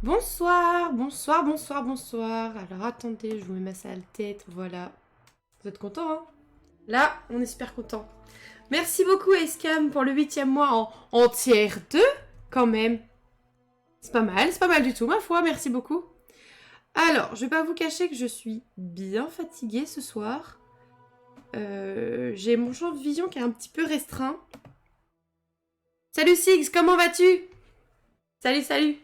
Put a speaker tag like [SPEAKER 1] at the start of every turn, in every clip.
[SPEAKER 1] Bonsoir, bonsoir, bonsoir, bonsoir. Alors attendez, je vous mets ça à la tête, voilà. Vous êtes content, hein? Là, on est super content. Merci beaucoup, Escam, pour le 8e mois en tiers 2, quand même. C'est pas mal du tout, ma foi, merci beaucoup. Alors, je vais pas vous cacher que je suis bien fatiguée ce soir. J'ai mon champ de vision qui est un petit peu restreint. Salut Six, comment vas-tu? Salut, salut.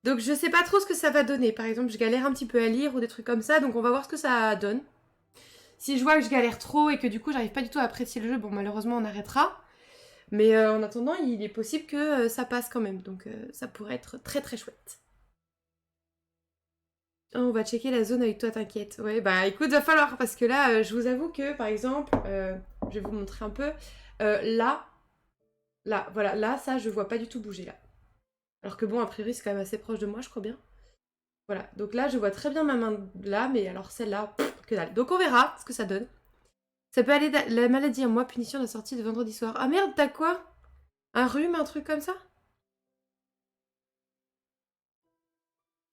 [SPEAKER 1] Donc je sais pas trop ce que ça va donner. Par exemple, je galère un petit peu à lire ou des trucs comme ça, donc on va voir ce que ça donne. Si je vois que je galère trop et que du coup j'arrive pas du tout à apprécier le jeu, bon malheureusement on arrêtera. Mais en attendant, il est possible que ça passe quand même, donc ça pourrait être très très chouette. Oh, on va checker la zone avec toi, t'inquiète. Ouais, bah écoute, va falloir, parce que là, je vous avoue que par exemple, je vais vous montrer un peu. Là, voilà, là, ça, je vois pas du tout bouger là. Alors que bon, a priori, c'est quand même assez proche de moi, je crois bien. Voilà, donc là, je vois très bien ma main là, mais alors celle-là, que dalle. Donc on verra ce que ça donne. Ça peut aller la maladie à moi, punition de la sortie de vendredi soir. Ah merde, t'as quoi? Un rhume, un truc comme ça?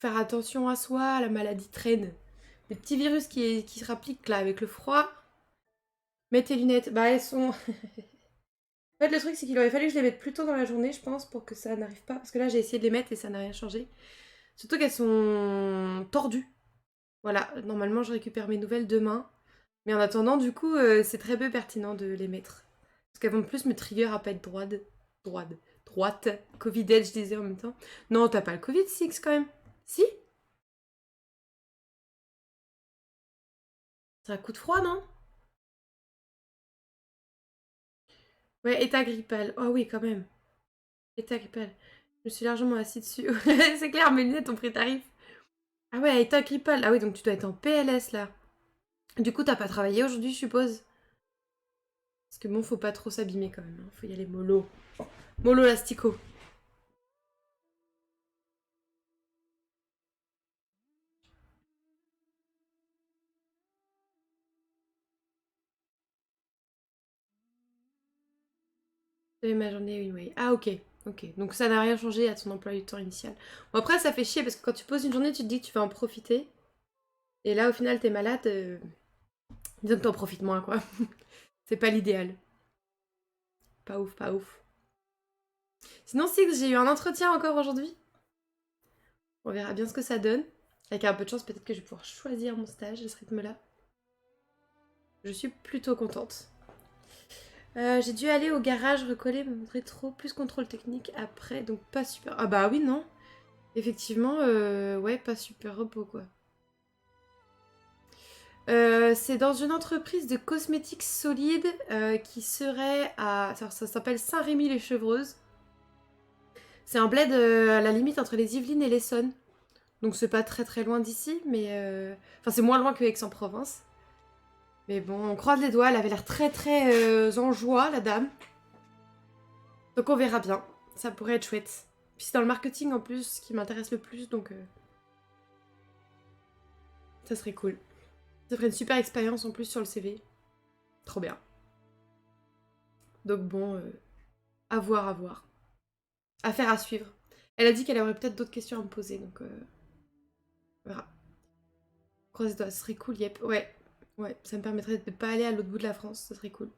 [SPEAKER 1] Faire attention à soi, la maladie traîne. Des petits virus qui se rappliquent là avec le froid. Mets tes lunettes. Bah elles sont... En fait le truc c'est qu'il aurait fallu que je les mette plus tôt dans la journée je pense pour que ça n'arrive pas. Parce que là j'ai essayé de les mettre et ça n'a rien changé. Surtout qu'elles sont tordues. Voilà, normalement je récupère mes nouvelles demain. Mais en attendant du coup c'est très peu pertinent de les mettre. Parce qu'elles vont plus me trigger à pas être droite. Covid je disais en même temps. Non t'as pas le Covid Six quand même. Si? C'est un coup de froid non? Ouais, état grippal. Oh oui, quand même. État grippal. Je me suis largement assis dessus. C'est clair, mes lunettes ont pris tarif. Ah ouais, état grippal. Ah oui, donc tu dois être en PLS là. Du coup, t'as pas travaillé aujourd'hui, je suppose. Parce que bon, faut pas trop s'abîmer quand même. Hein. Faut y aller mollo. Mollo lastico. J'avais ma journée, oui, oui. Ah ok. Ok. Donc ça n'a rien changé à ton emploi du temps initial. Bon, après, ça fait chier parce que quand tu poses une journée, tu te dis que tu vas en profiter. Et là, au final, t'es malade. Disons que t'en profites moins, quoi. C'est pas l'idéal. Pas ouf, pas ouf. Sinon, Six, j'ai eu un entretien encore aujourd'hui. On verra bien ce que ça donne. Avec un peu de chance, peut-être que je vais pouvoir choisir mon stage à ce rythme-là. Je suis plutôt contente. J'ai dû aller au garage recoller mon rétro, plus contrôle technique après, donc pas super. Ah bah oui, non. Effectivement, ouais, pas super repos quoi. C'est dans une entreprise de cosmétiques solides qui serait à. Ça s'appelle Saint-Rémy-les-Chevreuses. C'est un bled à la limite entre les Yvelines et l'Essonne. Donc c'est pas très très loin d'ici, mais. Enfin, c'est moins loin que Aix-en-Provence. Mais bon, on croise les doigts, elle avait l'air très très en joie, la dame. Donc on verra bien. Ça pourrait être chouette. Puis c'est dans le marketing en plus qui m'intéresse le plus, donc ça serait cool. Ça ferait une super expérience en plus sur le CV. Trop bien. Donc bon, à voir, à voir. Affaire à suivre. Elle a dit qu'elle aurait peut-être d'autres questions à me poser, donc on verra. Croise les doigts, ce serait cool, yep. Ouais, ouais, ça me permettrait de pas aller à l'autre bout de la France, ce serait cool.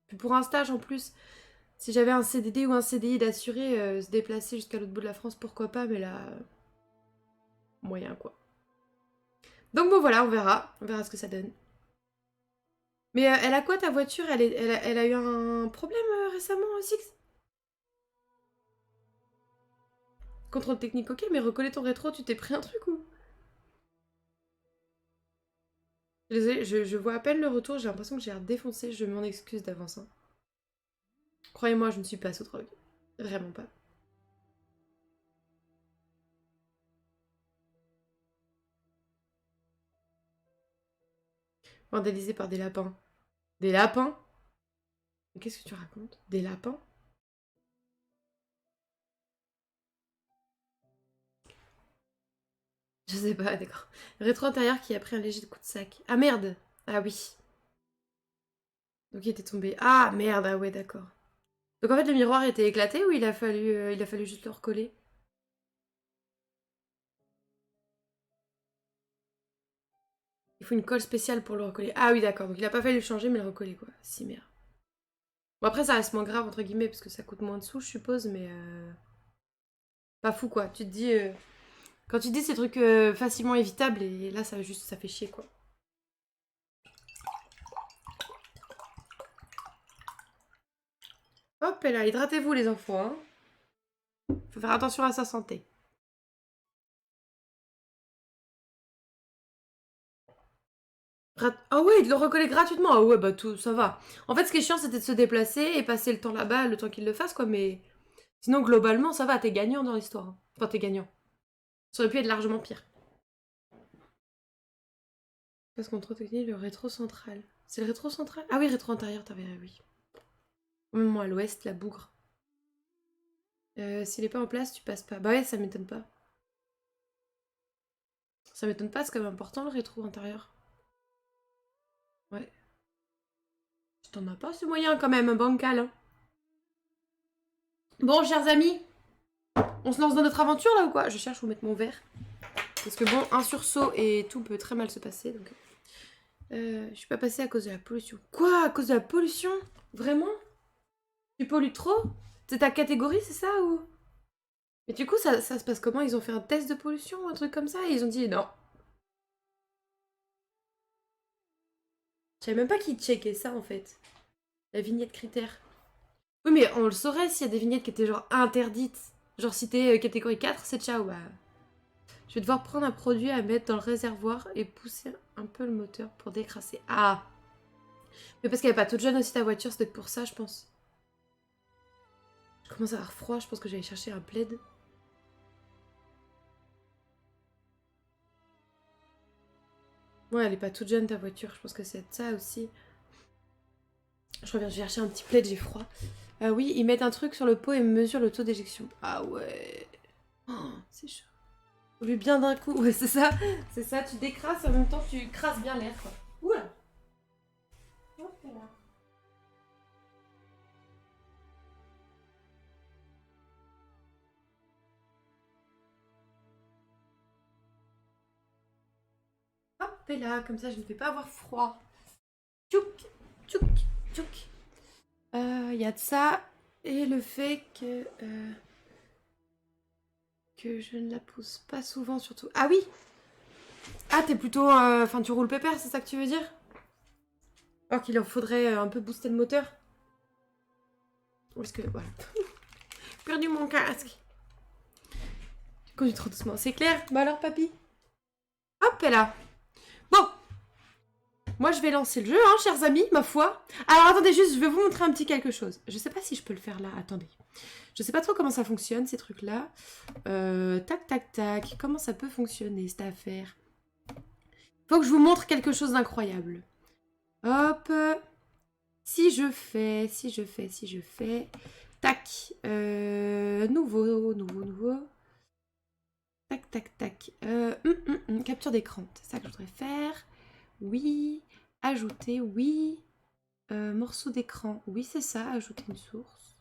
[SPEAKER 1] Puis pour un stage en plus, si j'avais un CDD ou un CDI d'assuré, se déplacer jusqu'à l'autre bout de la France, pourquoi pas, mais là, moyen quoi. Donc bon voilà, on verra ce que ça donne. Mais elle a quoi ta voiture elle a eu un problème récemment aussi? Contrôle technique, ok, mais recoller ton rétro, tu t'es pris un truc ou? Désolée, je vois à peine le retour, j'ai l'impression que j'ai l'air défoncé, je m'en excuse d'avance. Hein. Croyez-moi, je ne suis pas sous drogue. Vraiment pas. Vandalisé par des lapins. Des lapins? Mais qu'est-ce que tu racontes? Des lapins? Je sais pas, d'accord. Rétro intérieur qui a pris un léger coup de sac. Ah merde! Ah oui. Donc il était tombé. Ah merde, ah ouais, d'accord. Donc en fait le miroir était éclaté ou il a fallu juste le recoller? faut une colle spéciale pour le recoller. Ah oui, d'accord. Donc il a pas fallu le changer, mais le recoller, quoi. Si, merde. Bon, après, ça reste moins grave, entre guillemets, parce que ça coûte moins de sous, je suppose, mais... Pas fou, quoi. Tu te dis... Quand tu dis ces trucs facilement évitables, et là, ça juste, ça fait chier, quoi. Hop, et là, hydratez-vous, les enfants, hein. Faut faire attention à sa santé. Ah ouais, il le recoller gratuitement. Ah ouais, bah tout, ça va. En fait, ce qui est chiant, c'était de se déplacer et passer le temps là-bas, le temps qu'il le fasse, quoi. Mais sinon, globalement, ça va. T'es gagnant dans l'histoire, hein. Enfin, t'es gagnant. Ça aurait pu être largement pire. Parce qu'on technique le rétro central. C'est le rétro central? Ah oui, rétro intérieur, t'avais... oui. Moi, à l'ouest, la bougre. S'il est pas en place, tu passes pas. Bah ouais, ça m'étonne pas. Ça m'étonne pas, c'est quand même important, le rétro intérieur. Ouais. T'en as pas ce moyen, quand même, un bancal, hein. Bon, chers amis, on se lance dans notre aventure, là, ou quoi? Je cherche où mettre mon verre. Parce que bon, un sursaut et tout peut très mal se passer, donc... je suis pas passée à cause de la pollution. Quoi? À cause de la pollution? Vraiment? Tu pollues trop? C'est ta catégorie, c'est ça, ou... Mais du coup, ça se passe comment? Ils ont fait un test de pollution ou un truc comme ça et ils ont dit non. Je savais même pas qu'ils checkaient ça, en fait. La vignette critère. Oui, mais on le saurait s'il y a des vignettes qui étaient genre interdites. Genre si t'es catégorie 4, c'est ciao, bah... Je vais devoir prendre un produit à mettre dans le réservoir et pousser un peu le moteur pour décrasser. Ah! Mais parce qu'elle est pas toute jeune aussi ta voiture, c'est peut-être pour ça, je pense. Je commence à avoir froid, je pense que j'allais chercher un plaid. Ouais, elle est pas toute jeune ta voiture, je pense que c'est ça aussi. Je reviens, je vais chercher un petit plaid, j'ai froid. Oui, ils mettent un truc sur le pot et mesurent le taux d'éjection. Ah ouais. Oh, c'est chaud. Lui bien d'un coup, ouais, c'est ça. C'est ça, tu décrasses et en même temps tu crasses bien l'air, quoi. Oula. Hop là. Hop là, comme ça je ne vais pas avoir froid. Tchouk, tchouk, tchouk. Il y a de ça et le fait que je ne la pousse pas souvent surtout. Ah oui. Ah t'es plutôt... Enfin tu roules pépère, c'est ça que tu veux dire? Oh qu'il en faudrait un peu booster le moteur. Parce que voilà. Perdu mon casque. Je conduis trop doucement, c'est clair? Bah alors papy. Hop là. Bon. Moi je vais lancer le jeu, hein, chers amis, ma foi. Alors attendez juste, je vais vous montrer un petit quelque chose. Je sais pas si je peux le faire là, attendez. Je sais pas trop comment ça fonctionne ces trucs là. Tac tac tac, comment ça peut fonctionner cette affaire? Faut que je vous montre quelque chose d'incroyable. Hop. Si je fais... Tac. Nouveau. Tac, tac, tac. Capture d'écran. C'est ça que je voudrais faire. Oui. Ajouter, oui. Morceau d'écran. Oui, c'est ça. Ajouter une source.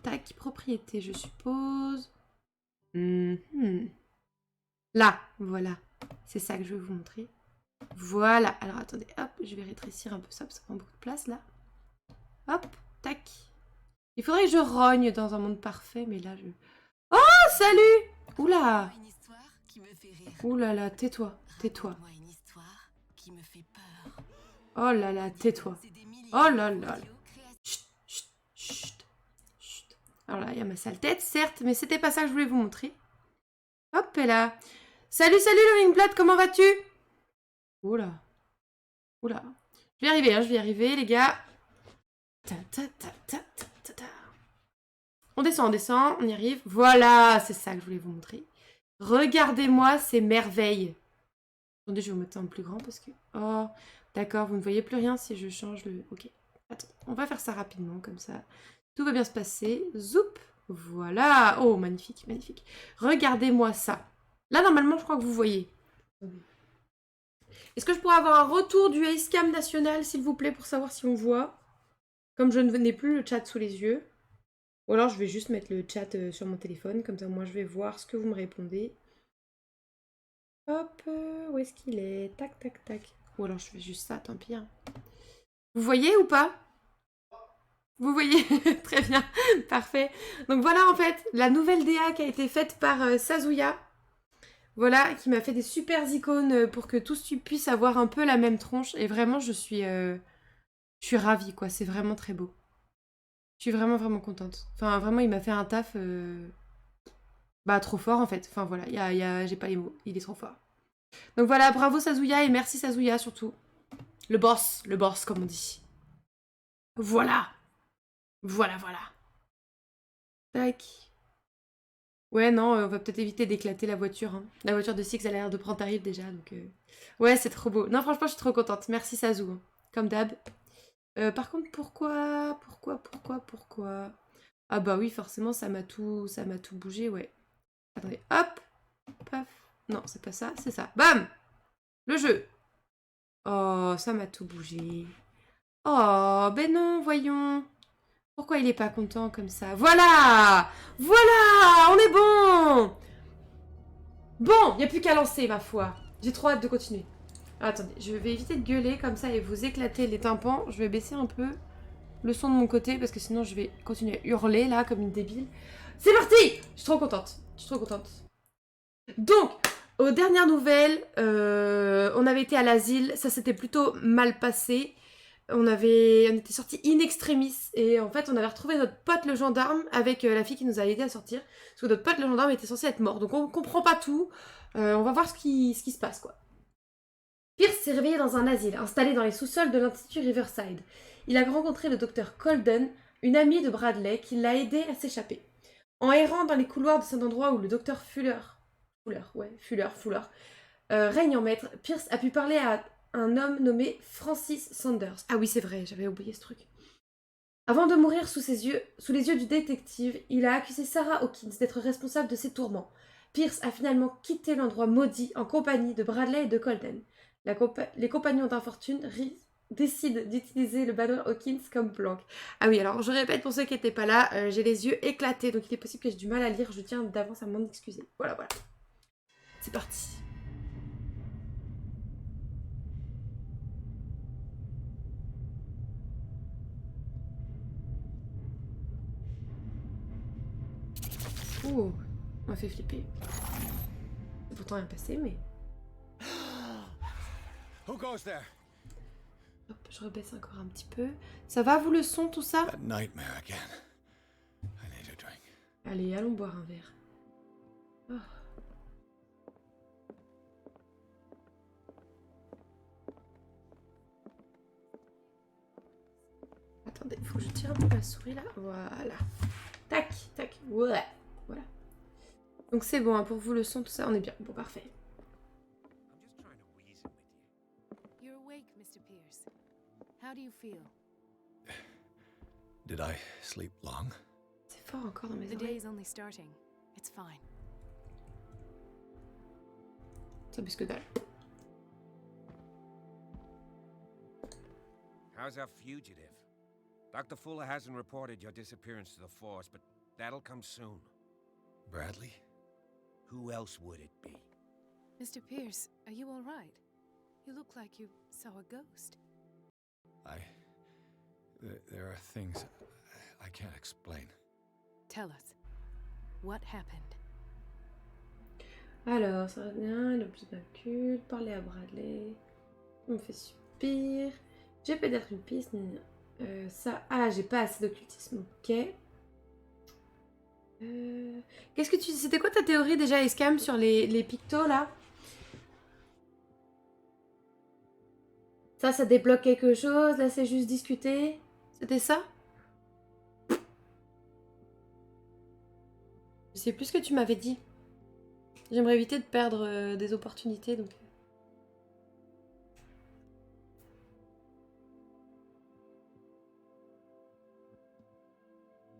[SPEAKER 1] Tac. Propriété, je suppose. Là, voilà. C'est ça que je vais vous montrer. Voilà. Alors, attendez. Hop, je vais rétrécir un peu ça, parce que ça prend beaucoup de place, là. Hop. Tac. Il faudrait que je rogne dans un monde parfait, mais là, je... Oh, salut! Oula! Oula là, tais-toi, tais-toi. Oh là là, tais-toi. Oh là là. Chut, chut, chut, chut. Alors là, il y a ma sale tête, certes, mais c'était pas ça que je voulais vous montrer. Hop et là. Salut, salut le Wingblad, comment vas-tu? Oula. Oula. Je vais y arriver, hein, je vais y arriver, les gars. Ta, ta, ta, ta, ta, ta, ta. On descend, on y arrive. Voilà, c'est ça que je voulais vous montrer. Regardez-moi ces merveilles. Attendez, je vais vous mettre en plus grand parce que... Oh, d'accord, vous ne voyez plus rien si je change le... Ok, attends, on va faire ça rapidement, comme ça. Tout va bien se passer. Zoup, voilà. Oh, magnifique, magnifique. Regardez-moi ça. Là, normalement, je crois que vous voyez. Est-ce que je pourrais avoir un retour du Acecam national, s'il vous plaît, pour savoir si on voit? Comme je n'ai plus le chat sous les yeux. Ou alors, je vais juste mettre le chat sur mon téléphone, comme ça, moi, je vais voir ce que vous me répondez. Hop, où est-ce qu'il est? Tac, tac, tac. Ou alors je fais juste ça, tant pis. Hein. Vous voyez ou pas? Vous voyez? Très bien, parfait. Donc voilà en fait, la nouvelle DA qui a été faite par Sazuya. Voilà, qui m'a fait des super icônes pour que tous tu puisses avoir un peu la même tronche. Et vraiment, je suis ravie, quoi. C'est vraiment très beau. Je suis vraiment, vraiment contente. Enfin, vraiment, il m'a fait un taf... Bah, trop fort, en fait. Enfin, voilà, j'ai pas les mots. Il est trop fort. Donc voilà, bravo Sazuya et merci Sazuya, surtout. Le boss, comme on dit. Voilà. Voilà, voilà. Tac. Ouais, non, on va peut-être éviter d'éclater la voiture. Hein. La voiture de Six, elle a l'air de prendre tarif déjà, donc... Ouais, c'est trop beau. Non, franchement, je suis trop contente. Merci Sazu, hein. Comme d'hab. Par contre, pourquoi Ah bah oui, forcément, ça m'a tout bougé, ouais. Attendez, hop, paf. Non, c'est pas ça, c'est ça. Bam! Le jeu. Oh, ça m'a tout bougé. Oh, ben non, voyons. Pourquoi il est pas content comme ça? Voilà! Voilà! On est bon! Bon, il n'y a plus qu'à lancer, ma foi. J'ai trop hâte de continuer. Ah, attendez, je vais éviter de gueuler comme ça et vous éclater les tympans. Je vais baisser un peu le son de mon côté parce que sinon je vais continuer à hurler là comme une débile. C'est parti! Je suis trop contente. Je suis trop contente. Donc, aux dernières nouvelles, on avait été à l'asile. Ça s'était plutôt mal passé. On était sortis in extremis et en fait on avait retrouvé notre pote le gendarme avec la fille qui nous a aidé à sortir parce que notre pote le gendarme était censé être mort donc on comprend pas tout, on va voir ce qui se passe quoi. Pierce s'est réveillé dans un asile installé dans les sous-sols de l'Institut Riverside. Il a rencontré le docteur Colden, une amie de Bradley qui l'a aidé à s'échapper. En errant dans les couloirs de cet endroit où le docteur Fuller règne en maître, Pierce a pu parler à un homme nommé Francis Sanders. Ah oui, c'est vrai, j'avais oublié ce truc. Avant de mourir sous les yeux du détective, il a accusé Sarah Hawkins d'être responsable de ses tourments. Pierce a finalement quitté l'endroit maudit en compagnie de Bradley et de Colden. Les compagnons d'infortune décident d'utiliser le ballon Hawkins comme planque. Ah oui, alors je répète pour ceux qui n'étaient pas là, j'ai les yeux éclatés, donc il est possible que j'ai du mal à lire, je tiens d'avance à m'en excuser. Voilà, voilà. C'est parti. Ouh, on m'a fait flipper. C'est pourtant rien passé, mais...
[SPEAKER 2] Who goes there?
[SPEAKER 1] Hop, je rebaisse encore un petit peu. Ça va, vous, le son, tout ça?
[SPEAKER 2] That nightmare again. I need a drink.
[SPEAKER 1] Allez, allons boire un verre. Oh. Attendez, il faut que je tire un peu la souris, là. Voilà. Tac, tac. Ouais. Voilà. Donc c'est bon, hein, pour vous, le son, tout ça, on est bien. Bon, parfait.
[SPEAKER 2] I'm just trying to reason with you.
[SPEAKER 3] You're awake, Mr. Pierce. How do you feel?
[SPEAKER 2] Did I sleep long?
[SPEAKER 1] C'est fort encore dans mes
[SPEAKER 3] The
[SPEAKER 1] oreilles.
[SPEAKER 3] day's only starting. It's fine.
[SPEAKER 1] Ça baisse que dalle.
[SPEAKER 4] How's our fugitive? Dr. Fuller hasn't reported your disappearance to the force, but that'll come soon.
[SPEAKER 2] Bradley?
[SPEAKER 4] Who else would it be?
[SPEAKER 3] Mr. Pierce, are you all right? You look like you saw a ghost.
[SPEAKER 2] There are things I can't explain.
[SPEAKER 3] Tell us. What happened?
[SPEAKER 1] Alors, ça revient, l'objet d'un culte, parler à Bradley. On me fait subir. J'ai peut-être une piste. Ça. Ah, j'ai pas assez d'occultisme. Ok. Qu'est-ce que tu. C'était quoi ta théorie déjà, Escam, sur les pictos là? Ça débloque quelque chose. Là, c'est juste discuter. C'était ça? Je sais plus ce que tu m'avais dit. J'aimerais éviter de perdre des opportunités, donc...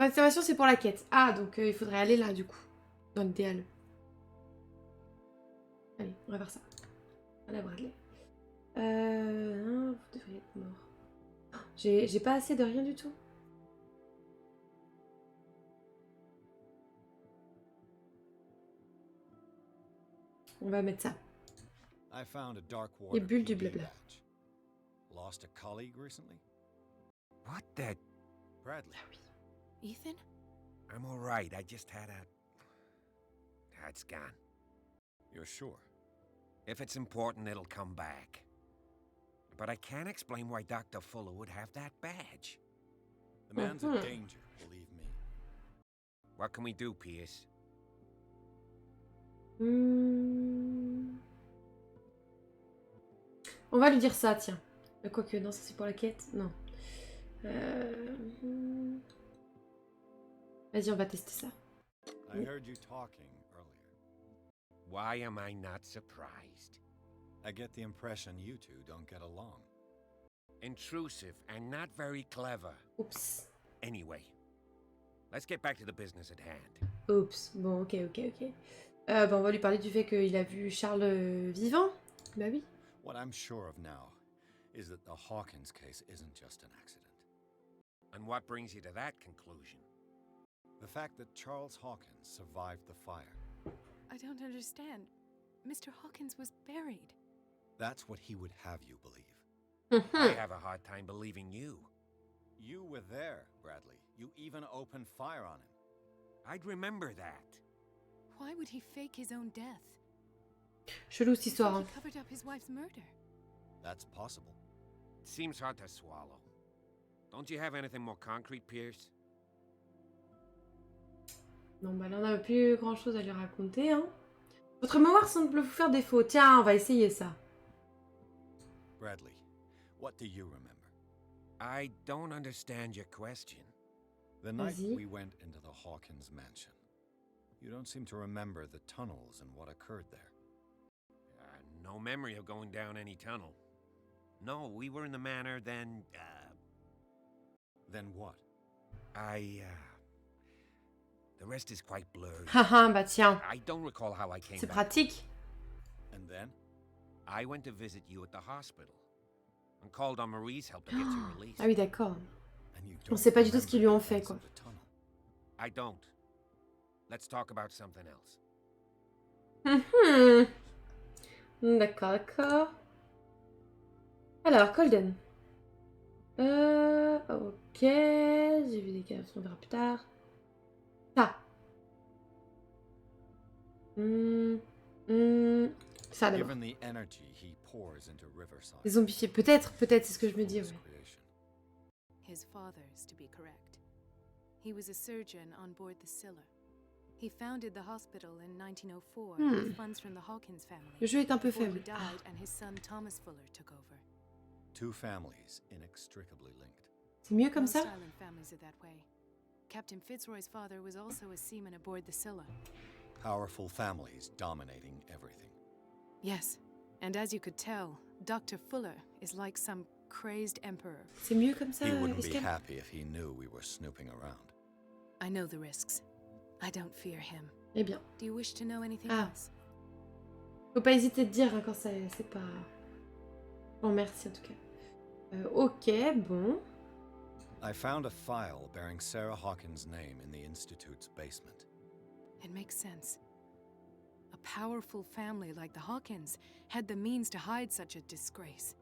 [SPEAKER 1] L'information, c'est pour la quête. Ah, donc il faudrait aller là, du coup. Dans l'idéal. Allez, on va faire ça. Voilà, Bradley. Vous devriez être mort. J'ai pas assez de rien du tout. On va mettre ça.
[SPEAKER 5] I found a Darkwater
[SPEAKER 1] Les bulles du
[SPEAKER 5] PD
[SPEAKER 1] blabla.
[SPEAKER 5] badge. Lost a colleague recently?
[SPEAKER 4] What the?
[SPEAKER 5] Bradley.
[SPEAKER 3] Ethan?
[SPEAKER 4] I'm all right. I just had a... It's gone.
[SPEAKER 5] You're sure?
[SPEAKER 4] If it's important, it'll come back. But I can't explain why Dr. Fuller would have that badge.
[SPEAKER 5] The man's a danger, believe me.
[SPEAKER 4] What can we do, Pierce?
[SPEAKER 1] On va lui dire ça, tiens. Quoique, non, ça c'est pour la quête. Non. Vas-y, on va tester ça.
[SPEAKER 5] I heard you talking earlier.
[SPEAKER 4] Why am I not surprised?
[SPEAKER 5] I get the impression you two don't get along.
[SPEAKER 4] Intrusive and not very clever.
[SPEAKER 1] Oups.
[SPEAKER 4] Anyway, let's get back to the business at hand.
[SPEAKER 1] Oups. Bon, ok. Bah, on va lui parler du fait qu'il a vu Charles vivant. Bah oui.
[SPEAKER 5] What I'm sure of now is that the Hawkins case isn't just an accident.
[SPEAKER 4] And what brings you to that conclusion?
[SPEAKER 5] The fact that Charles Hawkins survived the fire.
[SPEAKER 3] I don't understand. Mr. Hawkins was buried.
[SPEAKER 5] That's what he would have you believe.
[SPEAKER 4] I have a hard time believing you.
[SPEAKER 5] You were there, Bradley. You even opened fire on him.
[SPEAKER 4] I'd remember that.
[SPEAKER 3] Why would he fake his own death?
[SPEAKER 1] Chelou cette histoire.
[SPEAKER 3] He
[SPEAKER 1] Hein.
[SPEAKER 3] covered up his wife's murder.
[SPEAKER 5] That's possible.
[SPEAKER 4] It seems hard to swallow. Don't you have anything more concrete, Pierce?
[SPEAKER 1] Non, bah là, on n'a plus grand chose à lui raconter. Hein. Votre mémoire semble vous faire défaut. Tiens, on va essayer ça.
[SPEAKER 5] Bradley, what do you remember?
[SPEAKER 4] I don't understand your question.
[SPEAKER 5] The night
[SPEAKER 1] Vas-y.
[SPEAKER 5] we went into the Hawkins mansion. You don't seem to remember the tunnels and what occurred there.
[SPEAKER 4] No memory of going down any tunnel. No, we were in the manor, then,
[SPEAKER 5] Then what?
[SPEAKER 4] The rest is quite blurred.
[SPEAKER 1] Haha, bah tiens.
[SPEAKER 4] I don't recall how I came
[SPEAKER 1] C'est
[SPEAKER 4] back.
[SPEAKER 1] pratique.
[SPEAKER 5] And then?
[SPEAKER 4] I went to visit you at the hospital and called on Marie's help to get you released.
[SPEAKER 1] Ah oui, d'accord.
[SPEAKER 5] And you
[SPEAKER 1] On
[SPEAKER 5] don't
[SPEAKER 1] sait pas du tout ce qu'ils lui ont
[SPEAKER 5] remember the
[SPEAKER 1] fait,
[SPEAKER 5] events
[SPEAKER 1] quoi.
[SPEAKER 5] of the tunnel.
[SPEAKER 4] I don't. Let's talk about something else.
[SPEAKER 1] D'accord. Alors, Colden. Ok. J'ai vu des cas, on verra plus tard. Ça. Ça d'abord.
[SPEAKER 5] Given the energy he pours into Riverside.
[SPEAKER 1] Les zombifiés, peut-être, c'est ce que je me dis,
[SPEAKER 5] Fool's
[SPEAKER 1] ouais.
[SPEAKER 5] creation.
[SPEAKER 3] His father's, to be correct. He was a surgeon on board the Scylla. He founded the hospital in 1904 with funds from the Hawkins family.
[SPEAKER 1] Le jeu est un peu
[SPEAKER 3] before he
[SPEAKER 1] faible.
[SPEAKER 3] died and his son Thomas Fuller took over.
[SPEAKER 5] Two families inextricably linked.
[SPEAKER 1] C'est mieux comme
[SPEAKER 3] Most
[SPEAKER 1] ça?
[SPEAKER 3] island families are that way. Captain Fitzroy's father was also a seaman aboard the Scylla.
[SPEAKER 5] Powerful families dominating everything.
[SPEAKER 3] Yes, and as you could tell, Dr. Fuller is like some crazed emperor.
[SPEAKER 1] C'est mieux comme ça,
[SPEAKER 5] He wouldn't be
[SPEAKER 1] Escape?
[SPEAKER 5] happy if he knew we were snooping around.
[SPEAKER 3] I know the risks. I don't fear him.
[SPEAKER 1] Eh bien,
[SPEAKER 3] Do you wish to know anything
[SPEAKER 1] Ah.
[SPEAKER 3] else?
[SPEAKER 1] faut pas hésiter de dire hein, quand c'est pas... Bon, merci en tout cas. Ok, bon.
[SPEAKER 5] I found a file bearing Sarah Hawkins' name in the Institute's basement.
[SPEAKER 3] It makes sense. A powerful family like the Hawkins had the means to hide such a disgrace.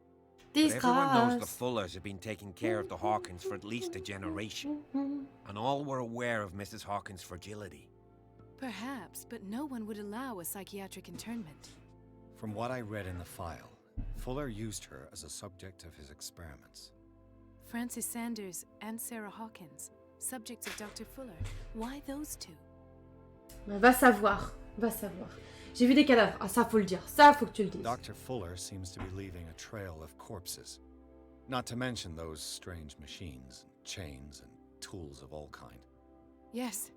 [SPEAKER 4] But everyone knows the
[SPEAKER 1] Disgrâce.
[SPEAKER 4] Fullers have been taking care of the Hawkins for at least a generation. And all were aware of Mrs. Hawkins' fragility.
[SPEAKER 3] Perhaps, but no one would allow a psychiatric internment.
[SPEAKER 5] From what I read in the file, Fuller used her as a subject of his experiments.
[SPEAKER 3] Francis Sanders and Sarah Hawkins, subjects of Dr. Fuller. Why those two?
[SPEAKER 1] Va savoir. J'ai vu des cadavres. Ah, ça faut le dire. Ça faut que tu le dises.
[SPEAKER 5] Dr. Fuller seems to be leaving a trail of corpses. Not to mention those strange machines, chains, and tools of all kind.
[SPEAKER 3] Yes,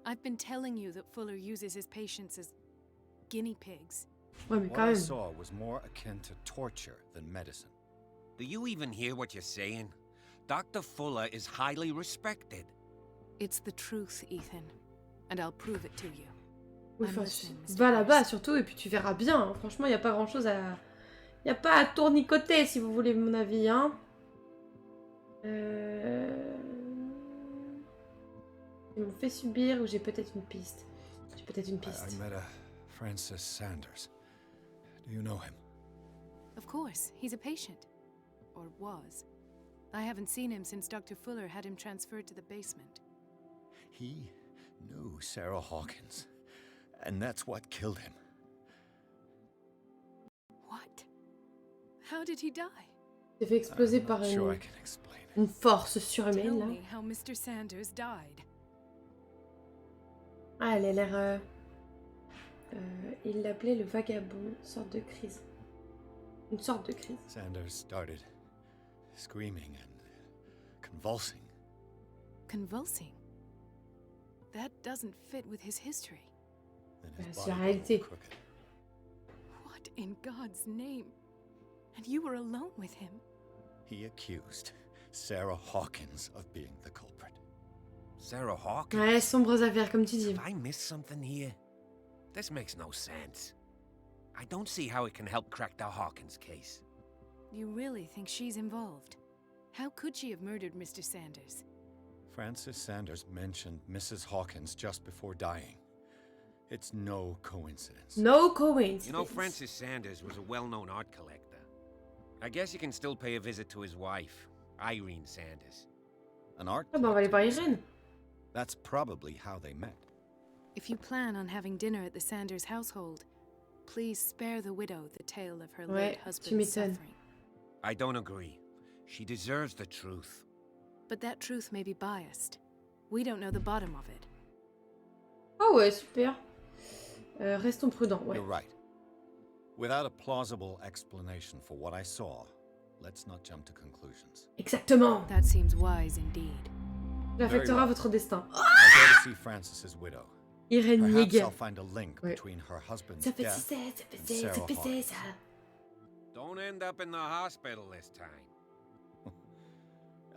[SPEAKER 3] I've been telling you that Fuller uses his patients as guinea pigs.
[SPEAKER 1] Ouais, mais
[SPEAKER 5] What
[SPEAKER 1] quand
[SPEAKER 5] I
[SPEAKER 1] même.
[SPEAKER 5] saw was more akin to torture than medicine.
[SPEAKER 4] Do you even hear what you're saying? Dr. Fuller is highly respected.
[SPEAKER 3] It's the truth, Ethan, and I'll prove it to you.
[SPEAKER 1] Oui,
[SPEAKER 3] I'm
[SPEAKER 1] enfin,
[SPEAKER 3] listening, Mr.
[SPEAKER 1] va là-bas
[SPEAKER 3] Pierce.
[SPEAKER 1] surtout et puis tu verras bien. Hein. Franchement, il n'y a pas grand-chose à... Il n'y a pas à tournicoter si vous voulez mon avis. Hein. Ils m'ont fait subir ou j'ai peut-être une piste. J'ai peut-être une
[SPEAKER 5] I
[SPEAKER 1] piste.
[SPEAKER 5] met a Francis Sanders. Do you know him?
[SPEAKER 3] Of course, he's a patient. Or was. I haven't seen him since Dr. Fuller had him transferred to the basement.
[SPEAKER 5] He knew Sarah Hawkins, and that's what killed him.
[SPEAKER 3] What? How did he die?
[SPEAKER 1] Il s'est fait exploser
[SPEAKER 5] I'm
[SPEAKER 1] par
[SPEAKER 5] not sure I can explain it.
[SPEAKER 1] une force
[SPEAKER 3] Tell
[SPEAKER 1] surhumaine, là.
[SPEAKER 3] me how Mr. Sanders died.
[SPEAKER 1] Ah, elle a l'air... il l'appelait le vagabond, une sorte de crise. Une sorte de crise.
[SPEAKER 5] Sanders started screaming and convulsing.
[SPEAKER 3] Convulsing? That doesn't fit with his history.
[SPEAKER 5] Then his
[SPEAKER 1] C'est la
[SPEAKER 5] body
[SPEAKER 1] réalité.
[SPEAKER 5] got crooked.
[SPEAKER 3] What in God's name? And you were alone with him?
[SPEAKER 5] He accused Sarah Hawkins of being the culprit.
[SPEAKER 4] Sarah Hawkins?
[SPEAKER 1] Ouais, sombres affaires, comme tu dis.
[SPEAKER 4] Have I missed something here? This makes no sense. I don't see how it can help crack the Hawkins case.
[SPEAKER 3] You really think she's involved? How could she have murdered Mr. Sanders?
[SPEAKER 5] Francis Sanders mentioned Mrs. Hawkins just before dying. It's no coincidence.
[SPEAKER 1] No coincidence.
[SPEAKER 4] You know, Francis Sanders was a well-known art collector. I guess you can still pay a visit to his wife, Irene Sanders.
[SPEAKER 5] An art
[SPEAKER 1] Ah bah on va aller voir
[SPEAKER 5] collector,
[SPEAKER 1] Irène.
[SPEAKER 5] That's probably how they met.
[SPEAKER 3] If you plan on having dinner at the Sanders household, please spare the widow the tale of her
[SPEAKER 1] Ouais,
[SPEAKER 3] late
[SPEAKER 1] tu
[SPEAKER 3] husband's
[SPEAKER 1] m'étonnes.
[SPEAKER 3] suffering.
[SPEAKER 4] I don't agree. She deserves the truth.
[SPEAKER 3] But that truth may be biased. We don't know the bottom of it.
[SPEAKER 1] Ah ouais, super. Restons prudents, ouais.
[SPEAKER 5] You're right. Without a plausible explanation for what I saw, let's not jump to conclusions.
[SPEAKER 1] Exactement.
[SPEAKER 3] That seems wise indeed.
[SPEAKER 1] J'affectera votre destin.
[SPEAKER 5] I'll go to see Francis's widow.
[SPEAKER 1] Irène
[SPEAKER 5] Perhaps
[SPEAKER 1] Yeager.
[SPEAKER 5] I'll find a link
[SPEAKER 1] Ouais.
[SPEAKER 5] between her husband's
[SPEAKER 1] Ça fait
[SPEAKER 5] death.
[SPEAKER 1] ça, ça fait
[SPEAKER 5] and
[SPEAKER 1] ça, ça
[SPEAKER 5] Sarah
[SPEAKER 1] fait ça,
[SPEAKER 5] Hawkins.
[SPEAKER 1] ça.
[SPEAKER 4] Don't end up in the hospital this time.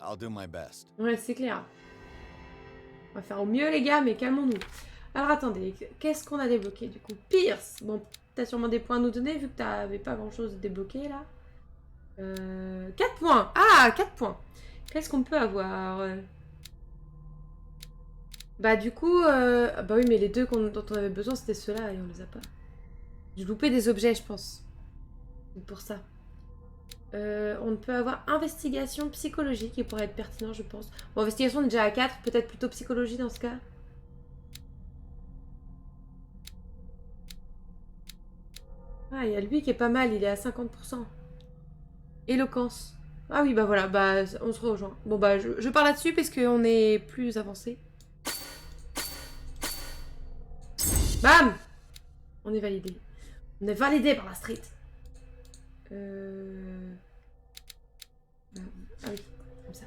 [SPEAKER 5] I'll do my best.
[SPEAKER 1] Ouais, c'est clair. On va faire au mieux, les gars, mais calmons-nous. Alors, attendez, qu'est-ce qu'on a débloqué, du coup? Pierce. Bon, t'as sûrement des points à nous donner, vu que t'avais pas grand-chose de débloqué, là. 4 points. Ah, 4 points. Qu'est-ce qu'on peut avoir? Bah, du coup... bah oui, mais les deux dont on avait besoin, c'était ceux-là, et on les a pas. J'ai loupé des objets, je pense. C'est pour ça. On peut avoir investigation psychologique qui pourrait être pertinent, je pense. Bon, investigation, on est déjà à 4, peut-être plutôt psychologie dans ce cas. Ah, il y a lui qui est pas mal, il est à 50%. Éloquence. Ah oui, bah voilà, bah on se rejoint. Bon, bah je pars là-dessus parce qu'on est plus avancé. Bam! On est validé. On est validé par la street. Ah oui, comme ça.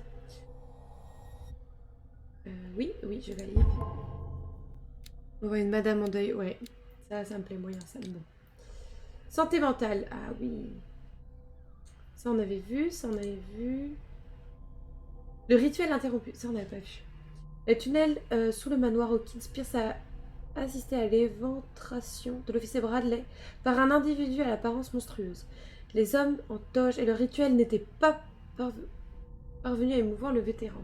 [SPEAKER 1] Oui, oui, je valide. On voit une madame en deuil, ouais. Ça me plaît moyen, ça, bon. Santé mentale, ah oui. Ça, on avait vu, ça, on avait vu. Le rituel interrompu, ça, on n'avait pas vu. Le tunnel sous le manoir Hawkins. Pierce a assisté à l'éventration de l'officier Bradley par un individu à l'apparence monstrueuse. Les hommes en toge et le rituel n'étaient pas parvenus à émouvoir le vétéran.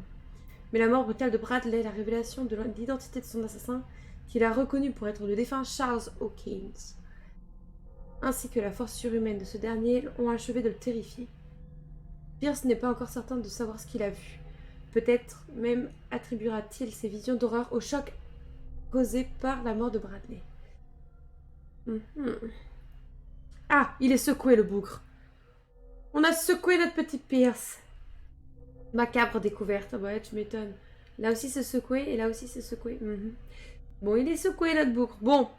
[SPEAKER 1] Mais la mort brutale de Bradley, la révélation de l'identité de son assassin, qu'il a reconnu pour être le défunt Charles Hawkins, ainsi que la force surhumaine de ce dernier, ont achevé de le terrifier. Pierce n'est pas encore certain de savoir ce qu'il a vu. Peut-être même attribuera-t-il ces visions d'horreur au choc causé par la mort de Bradley. Ah, il est secoué, le bougre. On a secoué notre petit Pierce. Macabre découverte. Ah ouais, tu m'étonnes. Là aussi c'est secoué et là aussi c'est secoué. Bon, il est secoué, notre bougre. Bon,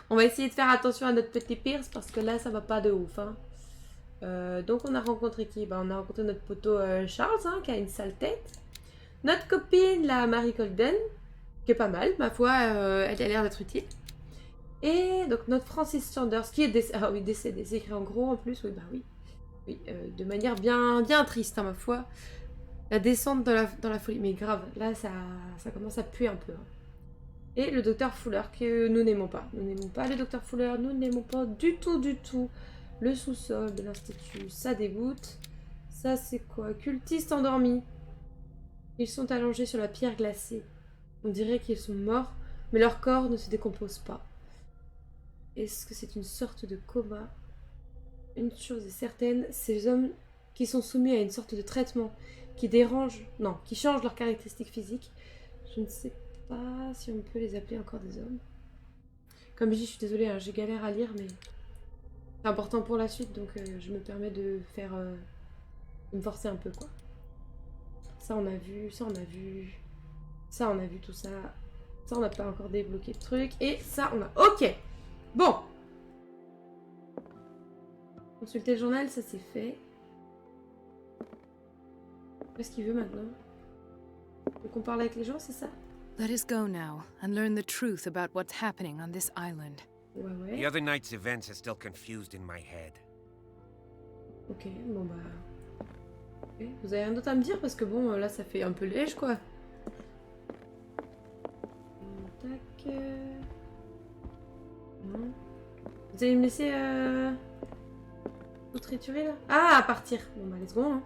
[SPEAKER 1] on va essayer de faire attention à notre petit Pierce parce que là ça va pas de ouf. Hein. Donc on a rencontré qui? Bah, on a rencontré notre poteau Charles, hein, qui a une sale tête. Notre copine, la Marie Colden, qui est pas mal, ma foi, elle a l'air d'être utile. Et donc notre Francis Sanders, qui est décédé. Ah oui, décédé, c'est écrit en gros en plus, oui, bah oui. Oui, de manière bien triste, hein, ma foi. La descente dans la folie. Mais grave, là ça commence à puer un peu. Hein. Et le docteur Fuller, que nous n'aimons pas. Nous n'aimons pas le docteur Fuller, nous n'aimons pas du tout. Le sous-sol de l'institut, ça dégoûte. Ça c'est quoi? Cultistes endormis. Ils sont allongés sur la pierre glacée. On dirait qu'ils sont morts, mais leur corps ne se décompose pas. Est-ce que c'est une sorte de coma? Une chose est certaine, ces hommes qui sont soumis à une sorte de traitement qui dérange, non, qui change leurs caractéristiques physiques, je ne sais pas si on peut les appeler encore des hommes. Comme je dis, je suis désolée, hein, j'ai galère à lire, mais c'est important pour la suite, donc je me permets de faire, de me forcer un peu, quoi. Ça on a vu, ça on a vu, ça on a vu tout ça, ça on n'a pas encore débloqué le truc, et ça on a... Ok. Bon. Consulter le journal, ça c'est fait. Qu'est-ce qu'il veut maintenant? Donc on parle avec les gens, c'est ça?
[SPEAKER 3] Let us go now and learn the truth about what's happening on this island.
[SPEAKER 1] Ouais,
[SPEAKER 4] The
[SPEAKER 1] ouais.
[SPEAKER 4] other night's events are still confused in my head.
[SPEAKER 1] Ok, bon bah... Ok. Vous avez rien d'autre à me dire? Parce que bon, là ça fait un peu léger, quoi. Tac... Non. Vous allez me laisser... tout triturer, là? Ah, à partir. Bon bah, let's go, hein.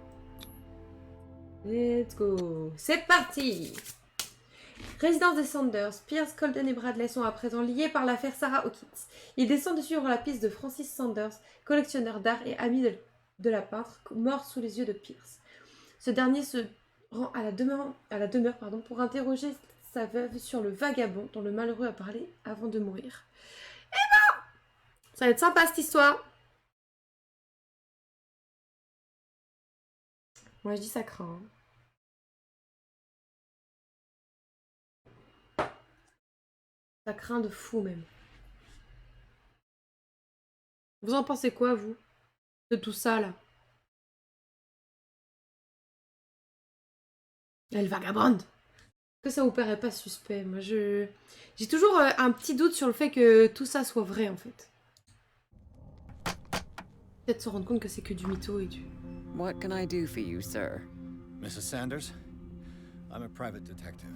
[SPEAKER 1] Let's go. C'est parti! Résidence des Sanders. Pierce, Colden et Bradley sont à présent liés par l'affaire Sarah Hawkins. Ils descendent de suivre la piste de Francis Sanders, collectionneur d'art et ami de la peintre, mort sous les yeux de Pierce. Ce dernier se rend à la demeure pour interroger sa veuve sur le vagabond dont le malheureux a parlé avant de mourir. Eh ben, ça va être sympa cette histoire. Moi je dis ça craint. Hein. Ça craint de fou même. Vous en pensez quoi, vous? De tout ça, là? Elle vagabonde. Que ça vous paraît pas suspect? Moi, j'ai toujours un petit doute sur le fait que tout ça soit vrai, en fait. Peut-être se rendre compte que c'est que du mytho et du...
[SPEAKER 6] What can I do for you, sir?
[SPEAKER 5] Mrs. Sanders, I'm a private detective.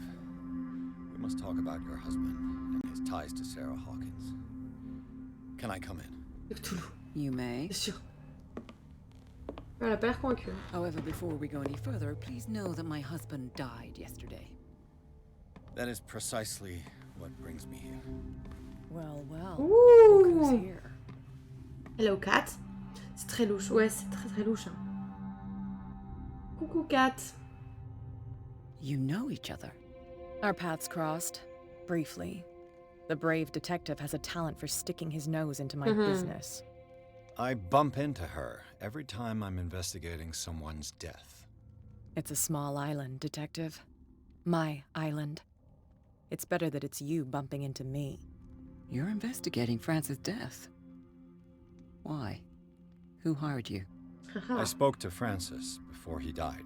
[SPEAKER 5] We must talk about your husband and his ties to Sarah Hawkins. Can I come in?
[SPEAKER 1] de Cthulhu,
[SPEAKER 6] You may.
[SPEAKER 1] bien sûr. Elle a pas l'air convaincue. Hein.
[SPEAKER 6] However, before we go any further, please know that my husband died yesterday.
[SPEAKER 5] That is precisely what brings me here.
[SPEAKER 6] Well, well.
[SPEAKER 1] Ouh.
[SPEAKER 6] Look who's here.
[SPEAKER 1] Hello, Cat. C'est très louche. Ouais, c'est très louche. Hein. Coucou, Cat.
[SPEAKER 6] You know each other.
[SPEAKER 7] Our paths crossed, briefly. The brave detective has a talent for sticking his nose into my business.
[SPEAKER 5] I bump into her every time I'm investigating someone's death.
[SPEAKER 7] It's a small island, detective. My island. It's better that it's you bumping into me.
[SPEAKER 6] You're investigating Francis' death. Why? Who hired you?
[SPEAKER 5] I spoke to Francis before he died.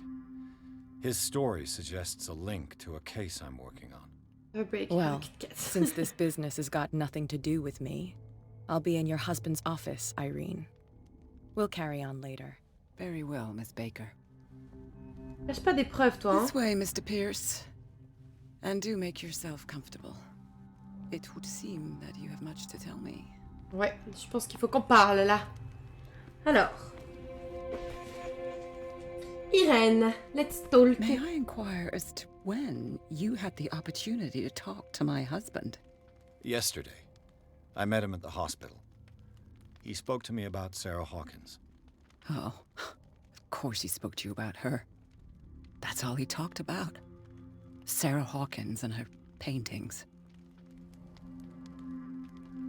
[SPEAKER 5] His story suggests a link to a case I'm working on.
[SPEAKER 7] Well, since this business has got nothing to do with me, I'll be in your husband's office, Irene. We'll carry on later.
[SPEAKER 6] Very well, Miss Baker.
[SPEAKER 1] Lâche pas des preuves, toi. Hein.
[SPEAKER 6] This way, Mr. Pierce. And do make yourself comfortable. It would seem that you have much to tell me.
[SPEAKER 1] Ouais, je pense qu'il faut qu'on parle là. Alors. Irène, let's talk.
[SPEAKER 6] May I inquire as to when you had the opportunity to talk to my husband?
[SPEAKER 5] Yesterday, I met him at the hospital. He spoke to me about Sarah Hawkins.
[SPEAKER 6] Oh, of course he spoke to you about her. That's all he talked about. Sarah Hawkins and her paintings.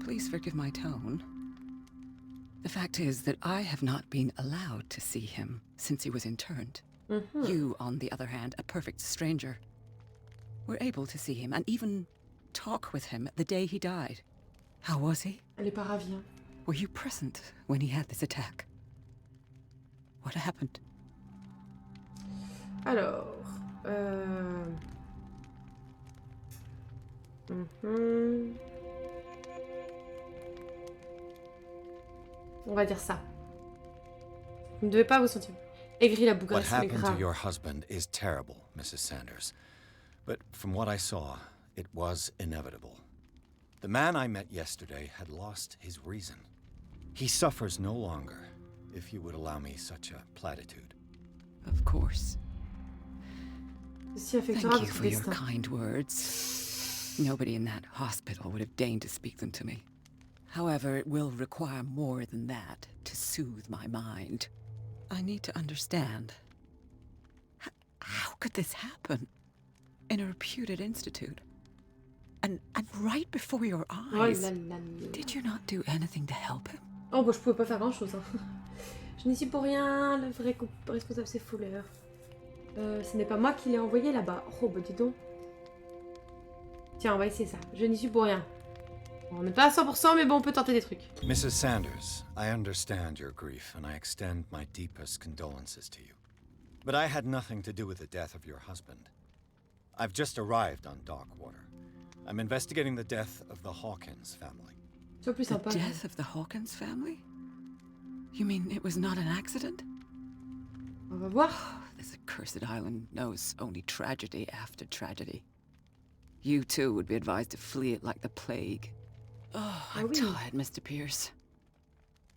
[SPEAKER 6] Please forgive my tone. The fact is that I have not been allowed to see him since he was interned. You, on the other hand, a perfect stranger, were able to see him and even talk with him the day he died. How was he?
[SPEAKER 1] Elle est pas ravie. Hein.
[SPEAKER 6] Were you present when he had this attack? What happened?
[SPEAKER 1] Alors. On va dire ça. Vous ne devez pas vous sentir aigri la
[SPEAKER 5] What
[SPEAKER 1] bougrasse, mais
[SPEAKER 5] happened to
[SPEAKER 1] grave.
[SPEAKER 5] your husband is terrible, Mrs. Sanders. But from what I saw, it was inevitable. The man I met yesterday had lost his reason. He suffers no longer, if you would allow me such a platitude.
[SPEAKER 6] Of course.
[SPEAKER 1] Ceci affectera
[SPEAKER 6] Thank you
[SPEAKER 1] votre
[SPEAKER 6] for your
[SPEAKER 1] destin.
[SPEAKER 6] kind words. Nobody in that hospital would have deigned to speak them to me. However, it will require more than that to soothe my mind. I need to understand. How could this happen? In a reputed institute? And right before your
[SPEAKER 1] Oh
[SPEAKER 6] eyes?
[SPEAKER 1] là là là.
[SPEAKER 6] Did you not do anything to help him?
[SPEAKER 1] Oh, bon, je pouvais pas faire grand chose. Hein. Je n'y suis pour rien, le vrai responsable c'est Fuller. Ce n'est pas moi qui l'ai envoyé là-bas. Oh, bah dis donc. Tiens, on va essayer ça. Je n'y suis pour rien. On n'est pas à 100%, mais bon, on peut tenter des trucs.
[SPEAKER 5] Mrs. Sanders, I understand your grief, and I extend my deepest condolences to you. But I had nothing to do with the death of your husband. I've just arrived on Darkwater. I'm investigating the death of the Hawkins family.
[SPEAKER 1] Sois plus
[SPEAKER 6] The
[SPEAKER 1] sympa.
[SPEAKER 6] death of the Hawkins family? You mean it was not an accident?
[SPEAKER 1] On va voir.
[SPEAKER 6] This accursed island knows only tragedy after tragedy. You too would be advised to flee it like the plague. Oh, I'm
[SPEAKER 1] oui.
[SPEAKER 6] tired, Mr. Pierce.